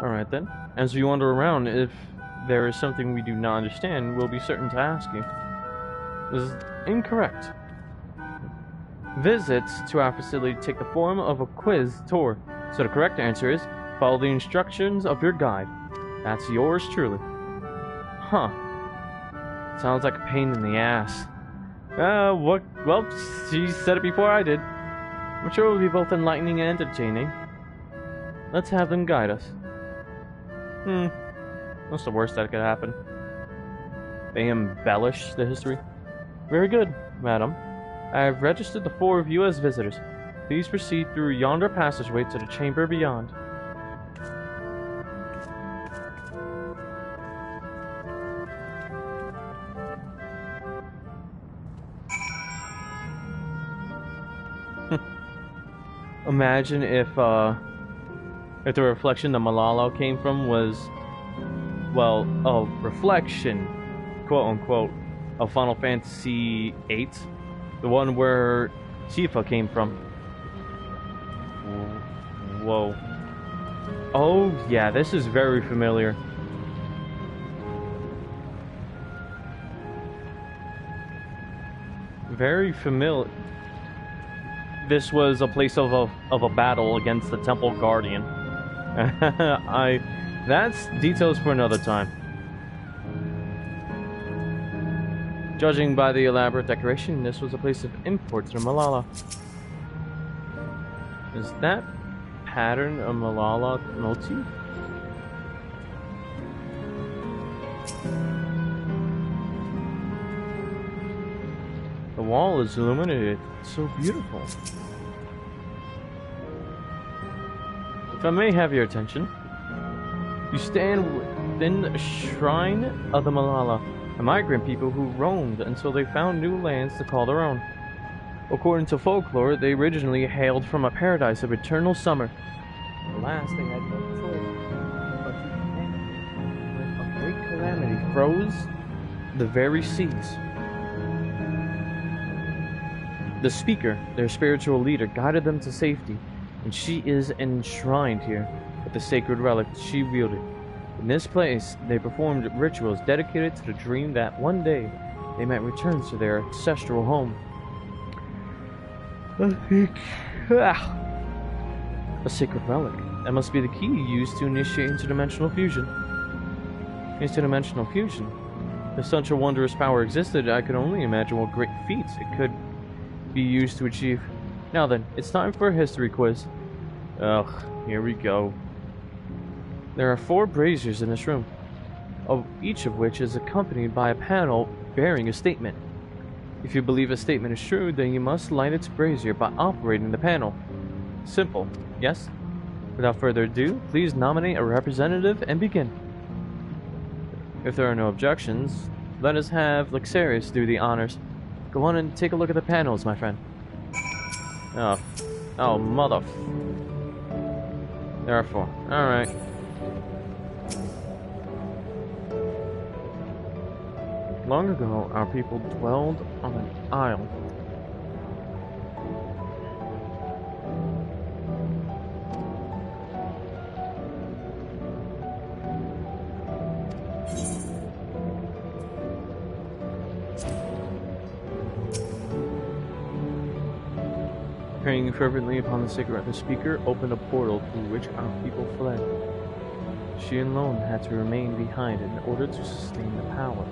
Alright then. As we wander around, if there is something we do not understand, we'll be certain to ask you. This is incorrect. Visits to our facility take the form of a quiz tour, so the correct answer is follow the instructions of your guide. That's yours truly. Huh. Sounds like a pain in the ass. What? Well, she said it before I did. I'm sure it will be both enlightening and entertaining. Let's have them guide us. What's the worst that could happen? They embellish the history? Very good, madam. I have registered the 4 of you as visitors. Please proceed through yonder passageway to the chamber beyond. Imagine if the reflection that Malala came from was, well, a reflection, quote unquote, of Final Fantasy VIII, the one where Tifa came from. Whoa. Oh yeah, this is very familiar. Very familiar. This was a place of a battle against the Temple Guardian. That's details for another time. Judging by the elaborate decoration, this was a place of import to Malala. Is that pattern a Malala motif? The wall is illuminated. It's so beautiful. If I may have your attention, you stand within the shrine of the Malala, a migrant people who roamed until they found new lands to call their own. According to folklore, they originally hailed from a paradise of eternal summer. Alas, they had no choice but to stand when a great calamity froze the very seas. The speaker, their spiritual leader, guided them to safety, and she is enshrined here with the sacred relic she wielded. In this place, they performed rituals dedicated to the dream that one day they might return to their ancestral home. A sacred relic. That must be the key used to initiate interdimensional fusion. Interdimensional fusion? If such a wondrous power existed, I could only imagine what great feats it could be used to achieve. Now then, it's time for a history quiz. Ugh, here we go. There are 4 braziers in this room, each of which is accompanied by a panel bearing a statement. If you believe a statement is true, then you must light its brazier by operating the panel. Simple, yes? Without further ado, please nominate a representative and begin. If there are no objections, let us have Lexarius do the honors. Go on and take a look at the panels, my friend. Oh, mother... There are 4. Alright. Long ago, our people dwelled on an isle. Praying fervently upon the cigarette, the speaker opened a portal through which our people fled. She alone had to remain behind in order to sustain the power.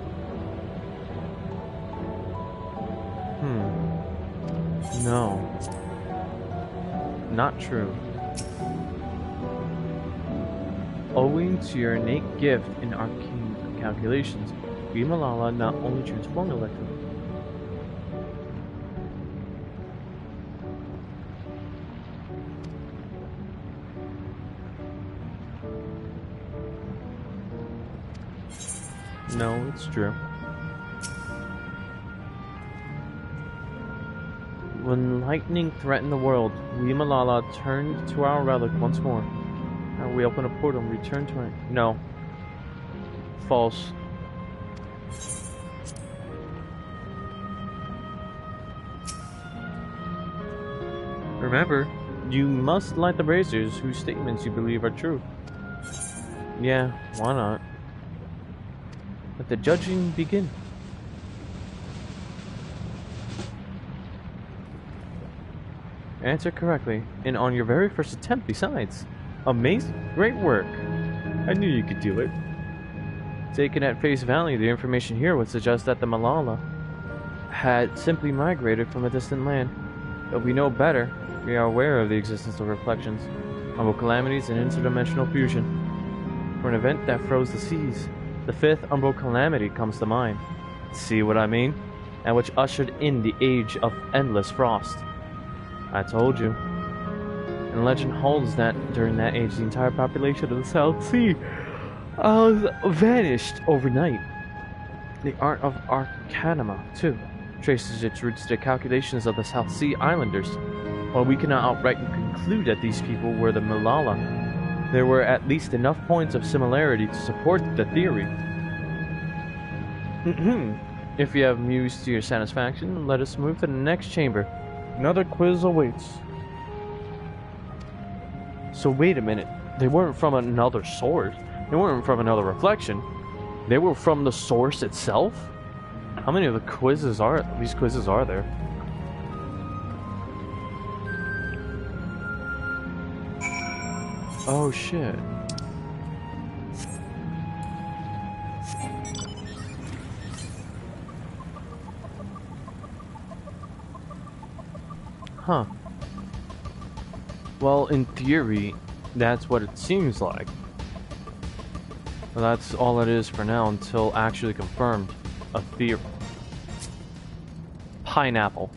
No. Not true. Owing to your innate gift in arcane calculations, we Malala not only transformed electron. No, it's true. When lightning threatened the world, we Malala turned to our relic once more. And we opened a portal and returned to it. No. False. Remember, you must light the braziers whose statements you believe are true. Yeah, why not? Let the judging begin. Answer correctly, and on your very first attempt besides. Amazing. Great work. I knew you could do it. Taken at face value, the information here would suggest that the Malala had simply migrated from a distant land. Though we know better, we are aware of the existence of reflections, umbral calamities, and interdimensional fusion. For an event that froze the seas, the fifth umbral calamity comes to mind. See what I mean? And which ushered in the age of endless frost. I told you. And legend holds that during that age, the entire population of the South Sea vanished overnight. The art of Arcanima, too, traces its roots to the calculations of the South Sea Islanders. While we cannot outright conclude that these people were the Malala, there were at least enough points of similarity to support the theory. If you have mused to your satisfaction, let us move to the next chamber. Another quiz awaits. So wait a minute, they weren't from another source. They weren't from another reflection. They were from the source itself? How many of these quizzes are there? Oh shit. Huh. Well, in theory, that's what it seems like. But that's all it is for now until actually confirmed. A theory. Pineapple.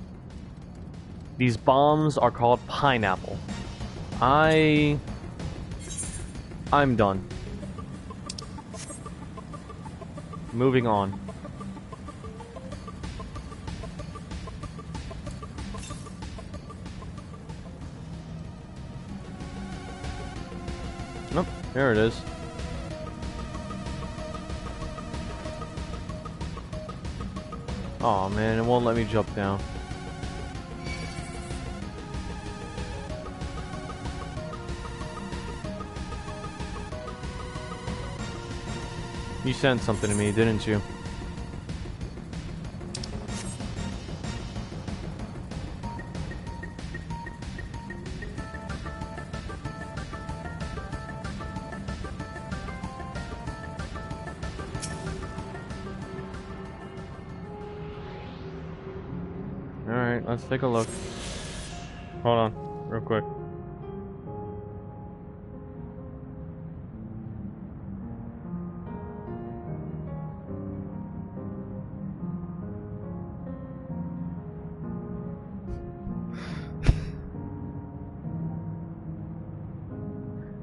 These bombs are called pineapple. I'm done. Moving on. Nope, there it is. Oh man, it won't let me jump down. You sent something to me, didn't you? Alright, let's take a look. Hold on, real quick.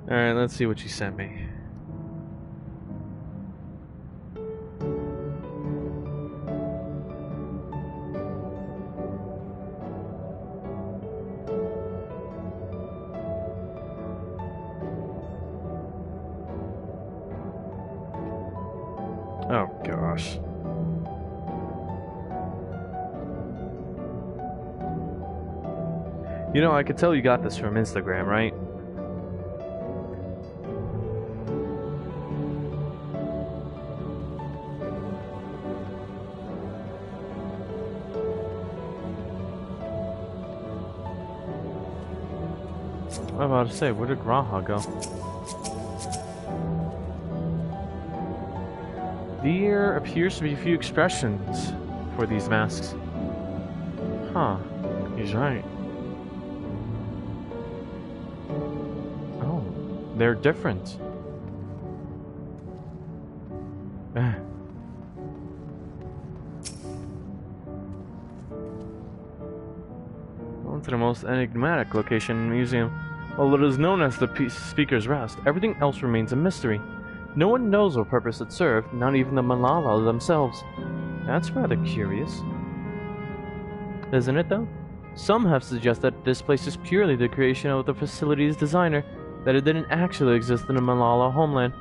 Alright, let's see what you sent me. Oh gosh. You know, I could tell you got this from Instagram, right? I'm about to say, where did Graha go? There appears to be a few expressions for these masks. Huh. He's right. Oh, they're different. On to the most enigmatic location in the museum. While it is known as the Speaker's Rest, everything else remains a mystery. No one knows what purpose it served, not even the Malala themselves. That's rather curious. Isn't it, though? Some have suggested that this place is purely the creation of the facility's designer, that it didn't actually exist in the Malala homeland.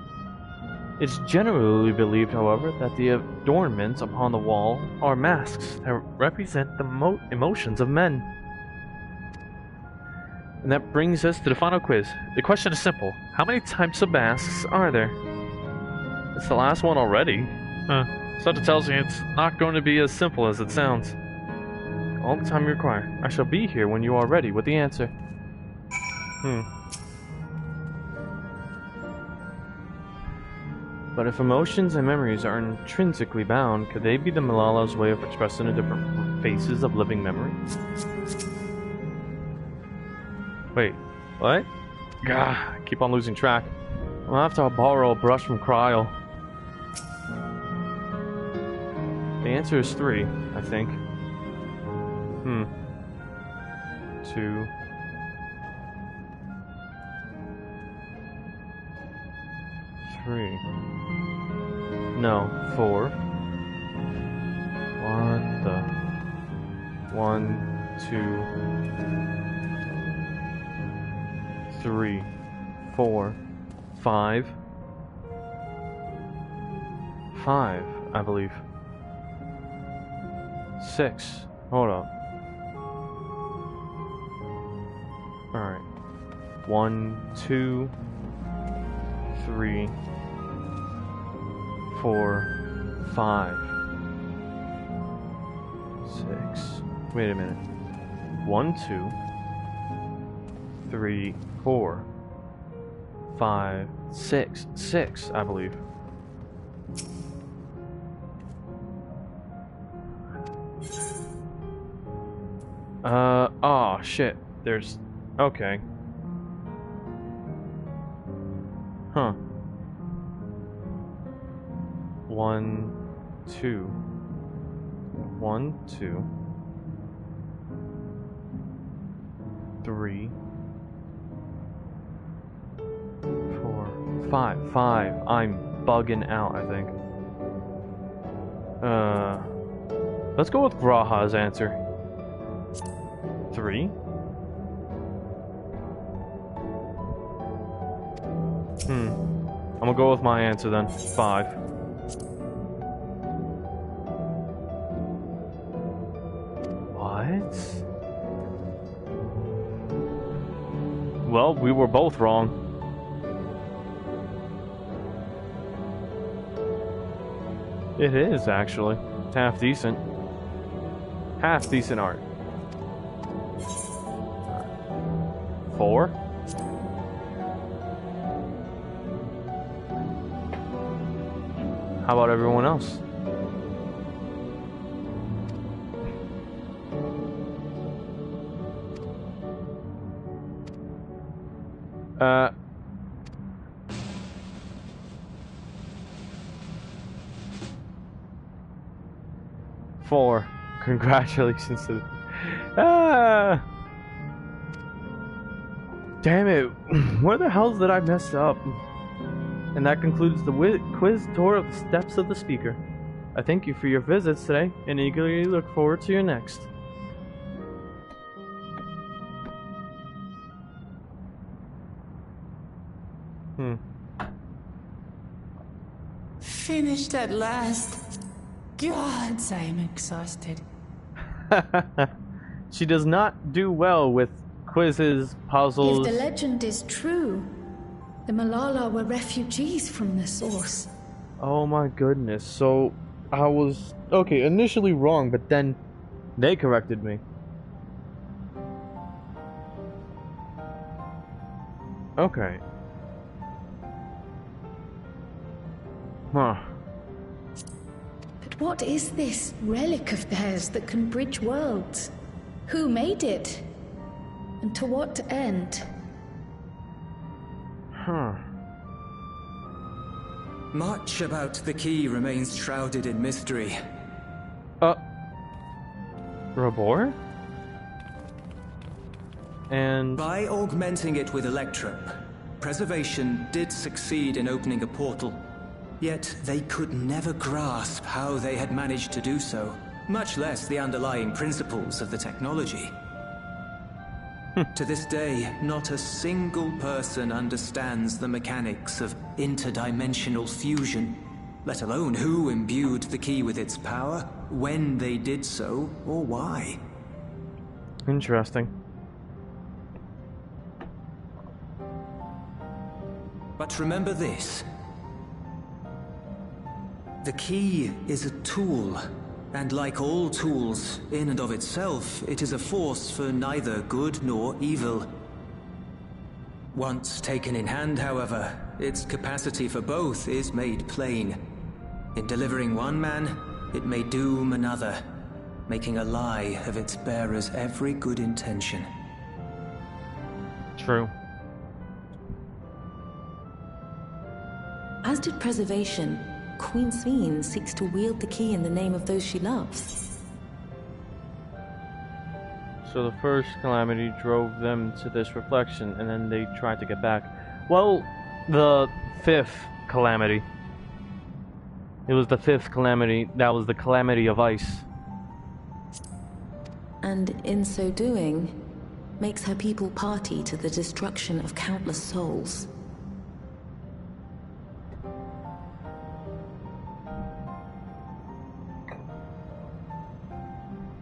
It's generally believed, however, that the adornments upon the wall are masks that represent the emotions of men. And that brings us to the final quiz. The question is simple. How many types of masks are there? It's the last one already. So it tells me it's not going to be as simple as it sounds. All the time you require. I shall be here when you are ready with the answer. But if emotions and memories are intrinsically bound, could they be the Malala's way of expressing the different phases of living memory? Wait, what? Gah, I keep on losing track. I'll have to borrow a brush from Cryle. The answer is 3, I think. 2. 3. No, 4. What the? 1, 2, 3, 4, 5. 5, I believe. 6. Hold up. Alright. 1, 2, 3, 4, 5, 6. Wait a minute. 1, 2, 3, 4, 5, 6. 6, I believe. Oh shit. There's... Okay. Huh. 1, 2. 1, 2. 3, 4, 5. 5. I'm bugging out, I think. Let's go with Graha's answer. 3. I'm gonna go with my answer then. 5. What? Well, we were both wrong. It is, actually. It's half decent. Half decent art. 4? How about everyone else? Four. Congratulations to... Damn it. Where the hell did I mess up? And that concludes the quiz tour of the Steps of the Speaker. I thank you for your visits today, and eagerly look forward to your next. Finished at last. Gods, I am exhausted. She does not do well with quizzes, puzzles. If the legend is true, the Malala were refugees from the source. Oh my goodness. So I was initially wrong, but then they corrected me. Okay. Huh. But what is this relic of theirs that can bridge worlds? Who made it? And to what end? Huh. Much about the key remains shrouded in mystery. Robor? And... By augmenting it with Electrope, Preservation did succeed in opening a portal. Yet they could never grasp how they had managed to do so, much less the underlying principles of the technology. To this day, not a single person understands the mechanics of interdimensional fusion, let alone who imbued the key with its power, when they did so, or why. Interesting. But remember this. The key is a tool, and like all tools, in and of itself, it is a force for neither good nor evil. Once taken in hand, however, its capacity for both is made plain. In delivering one man, it may doom another, making a lie of its bearer's every good intention. True. As did Preservation, Queen Sveen seeks to wield the key in the name of those she loves. So the first calamity drove them to this reflection, and then they tried to get back. Well, the fifth calamity. It was the fifth calamity. That was the calamity of ice. And in so doing, makes her people party to the destruction of countless souls.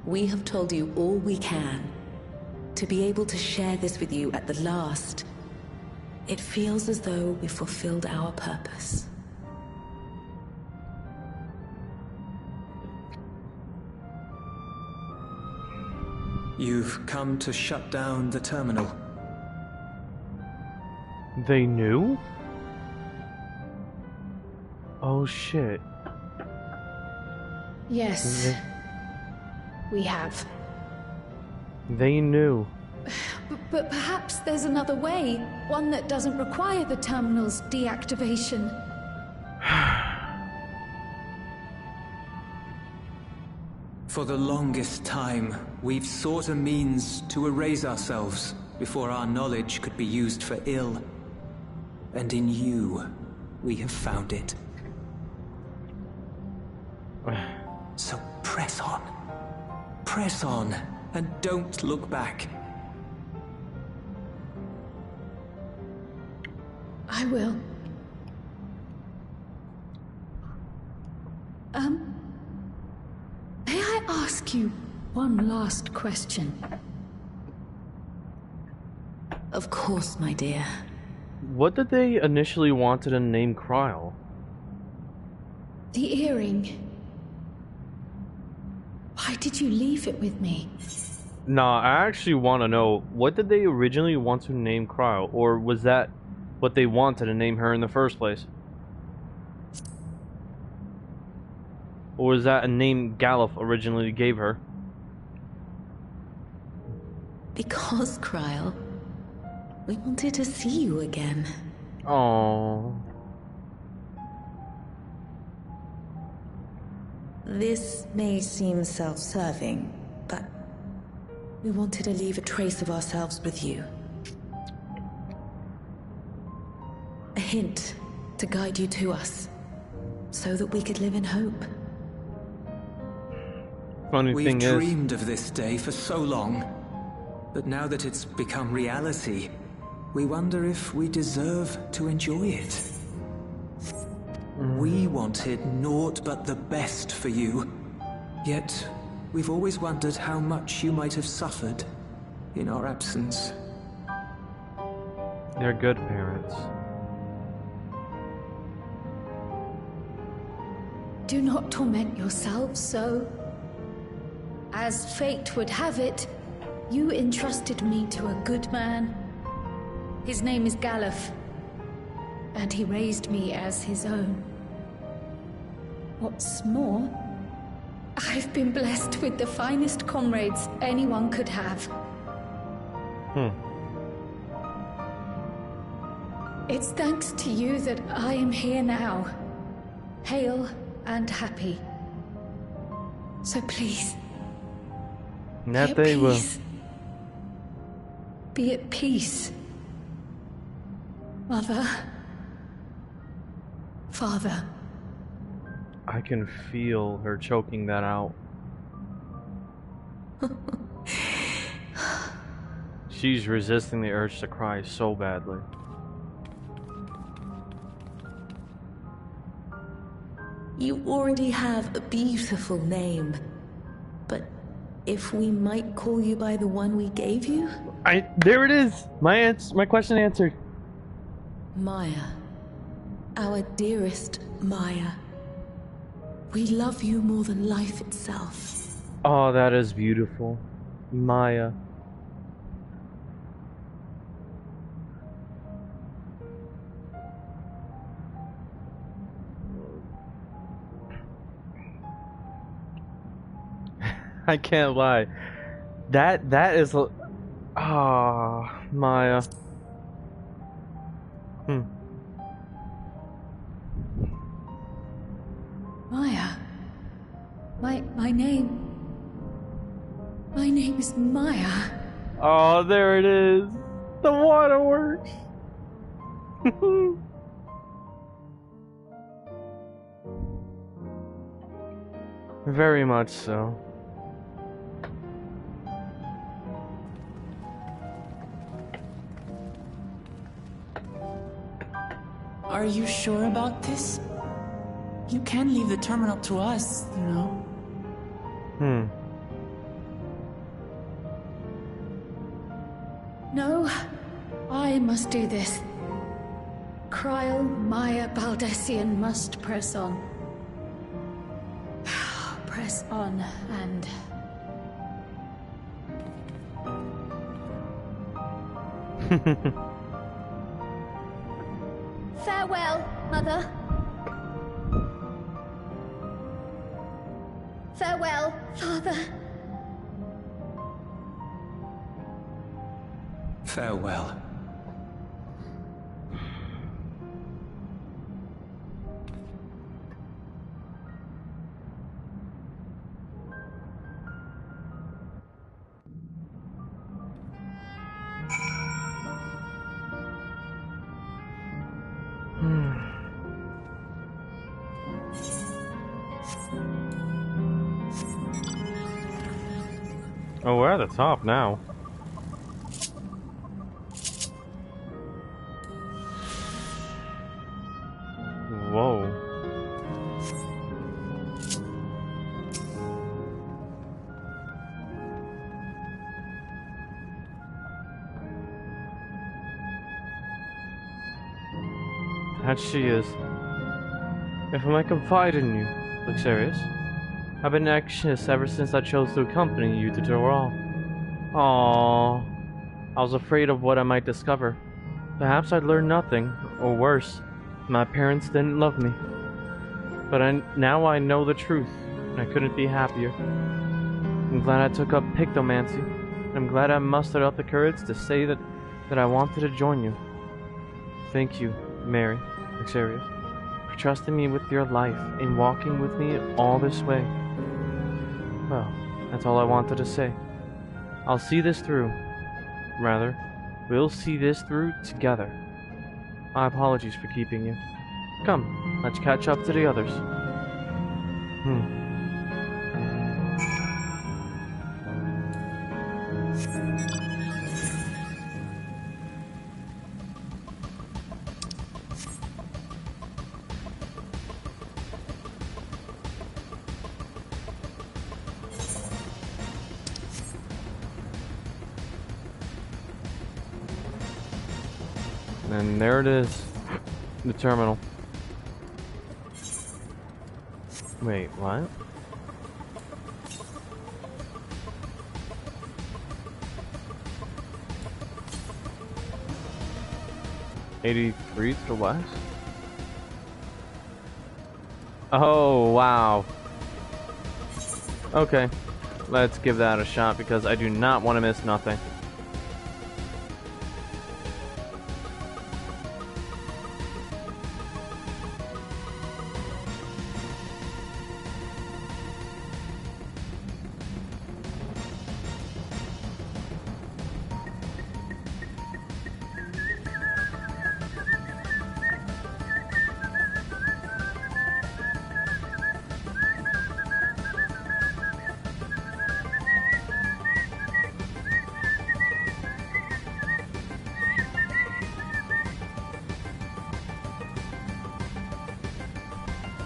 We have told you all we can. To be able to share this with you at the last, it feels as though we fulfilled our purpose. You've come to shut down the terminal. They knew? Oh shit. Yes. We have. They knew. But perhaps there's another way. One that doesn't require the terminal's deactivation. For the longest time, we've sought a means to erase ourselves before our knowledge could be used for ill. And in you, we have found it. So press on. Press on, and don't look back. I will. May I ask you one last question? Of course, my dear. What did they initially want to name Kryl? The earring. Why did you leave it with me? Nah, I actually want to know, what did they originally want to name Kryl? Or was that what they wanted to name her in the first place? Or was that a name Galuf originally gave her? Because, Kryl, we wanted to see you again. Oh. This may seem self-serving, but we wanted to leave a trace of ourselves with you. A hint to guide you to us, so that we could live in hope. Funny We've thing is, dreamed of this day for so long, but now that it's become reality, we wonder if we deserve to enjoy it. We wanted naught but the best for you, yet we've always wondered how much you might have suffered in our absence. they're good parents. Do not torment yourselves so. As fate would have it, you entrusted me to a good man. His name is Galuf, and he raised me as his own. What's more, I've been blessed with the finest comrades anyone could have. It's thanks to you that I am here now, hale and happy. So please, That they will. Be at peace. Mother. Father. I can feel her choking that out. She's resisting the urge to cry so badly. You already have a beautiful name. But if we might call you by the one we gave you? There it is! My question answered. Maya. Our dearest Maya. We love you more than life itself. Oh, that is beautiful. Maya. I can't lie. That is Maya. Maya. My name is Maya. Oh, there it is. The waterworks. Very much so. Are you sure about this? You can leave the terminal to us, you know. No, I must do this. Kryl, Maya, Baldessian must press on. Press on and... Farewell, Mother. Farewell, Father. Farewell. Oh, we're at the top now. Whoa. That she is. If I might confide in you, Luxurious, I've been anxious ever since I chose to accompany you to Doral. Aww. I was afraid of what I might discover. Perhaps I'd learn nothing, or worse, my parents didn't love me. But now I know the truth, and I couldn't be happier. I'm glad I took up pictomancy, and I'm glad I mustered up the courage to say that I wanted to join you. Thank you, Mary, Luxurious, for trusting me with your life and walking with me all this way. Well, that's all I wanted to say. I'll see this through. Rather, we'll see this through together. My apologies for keeping you. Come, let's catch up to the others. And there it is. The terminal. Wait, what? 83 to the west? Oh, wow. Okay. Let's give that a shot because I do not want to miss nothing.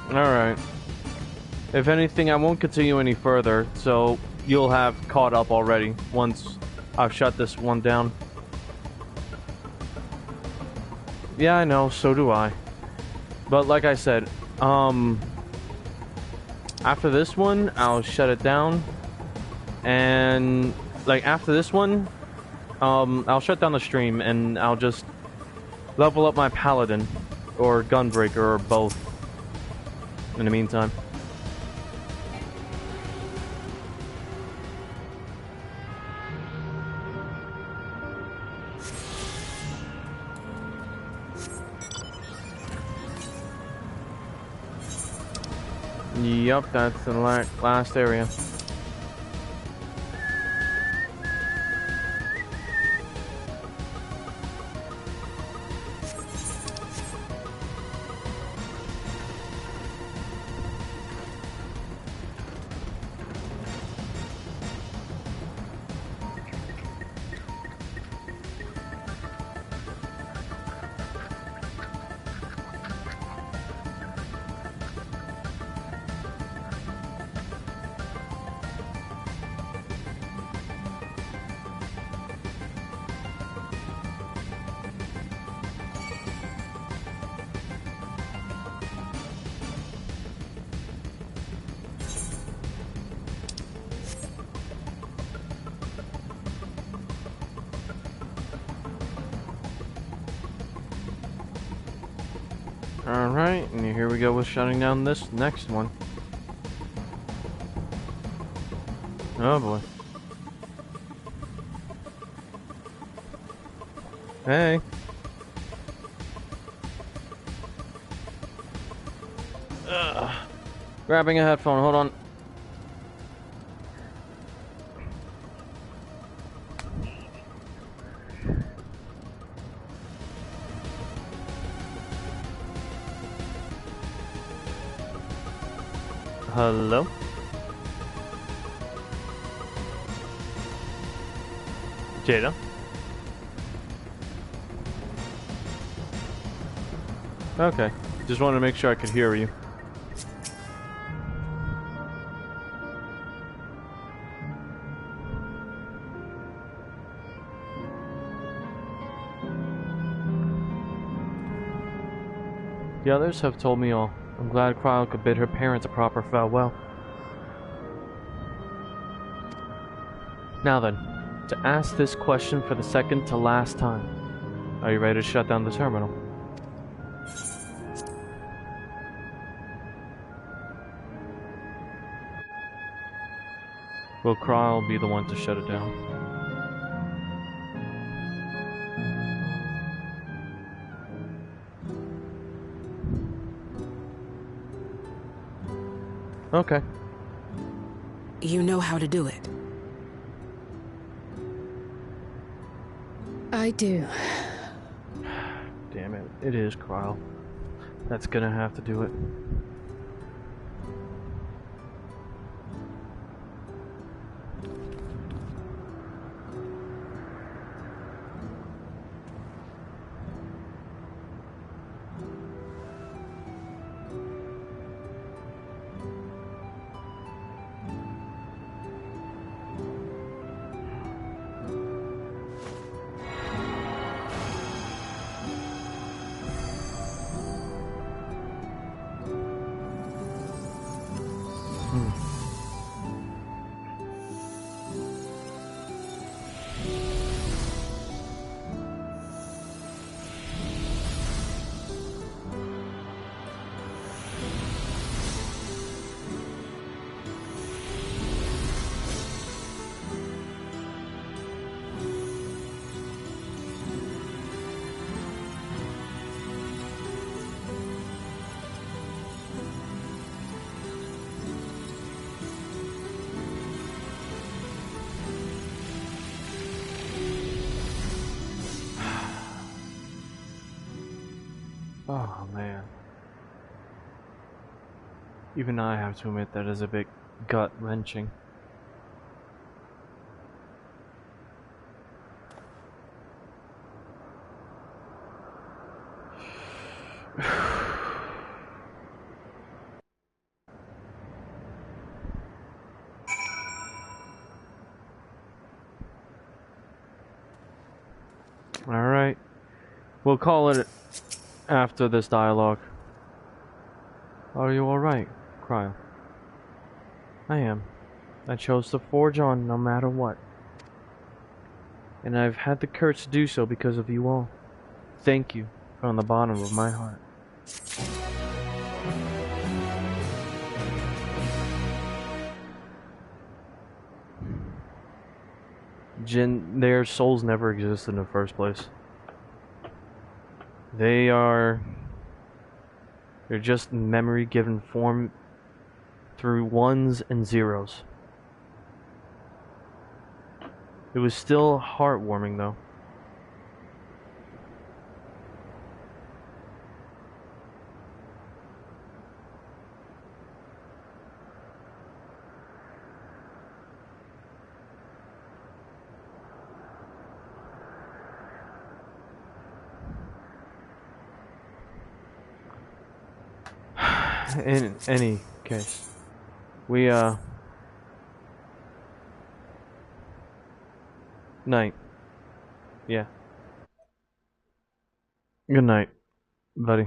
Alright. If anything, I won't continue any further, so you'll have caught up already once I've shut this one down. Yeah, I know, so do I. But like I said, after this one, I'll shut it down. And, like, after this one, I'll shut down the stream and I'll just level up my paladin or gunbreaker or both in the meantime. Yup, that's the last area. Alright, and here we go with shutting down this next one. Oh boy. Hey. Grabbing a headphone, hold on. Hello? Jada? Okay, just wanted to make sure I could hear you. The others have told me all. I'm glad Cryle could bid her parents a proper farewell. Now then, to ask this question for the second to last time. Are you ready to shut down the terminal? Will Cryle be the one to shut it down? Okay. You know how to do it. I do. Damn it. It is Cryle. That's gonna have to do it. Even I have to admit that is a bit gut-wrenching. Alright. We'll call it after this dialogue. Are you alright, Cryo? I am. I chose to forge on no matter what. And I've had the courage to do so because of you all. Thank you from the bottom of my heart. Their souls never existed in the first place. They're just memory given form through ones and zeros. It was still heartwarming though. In any case, we night. Yeah. Good night, buddy.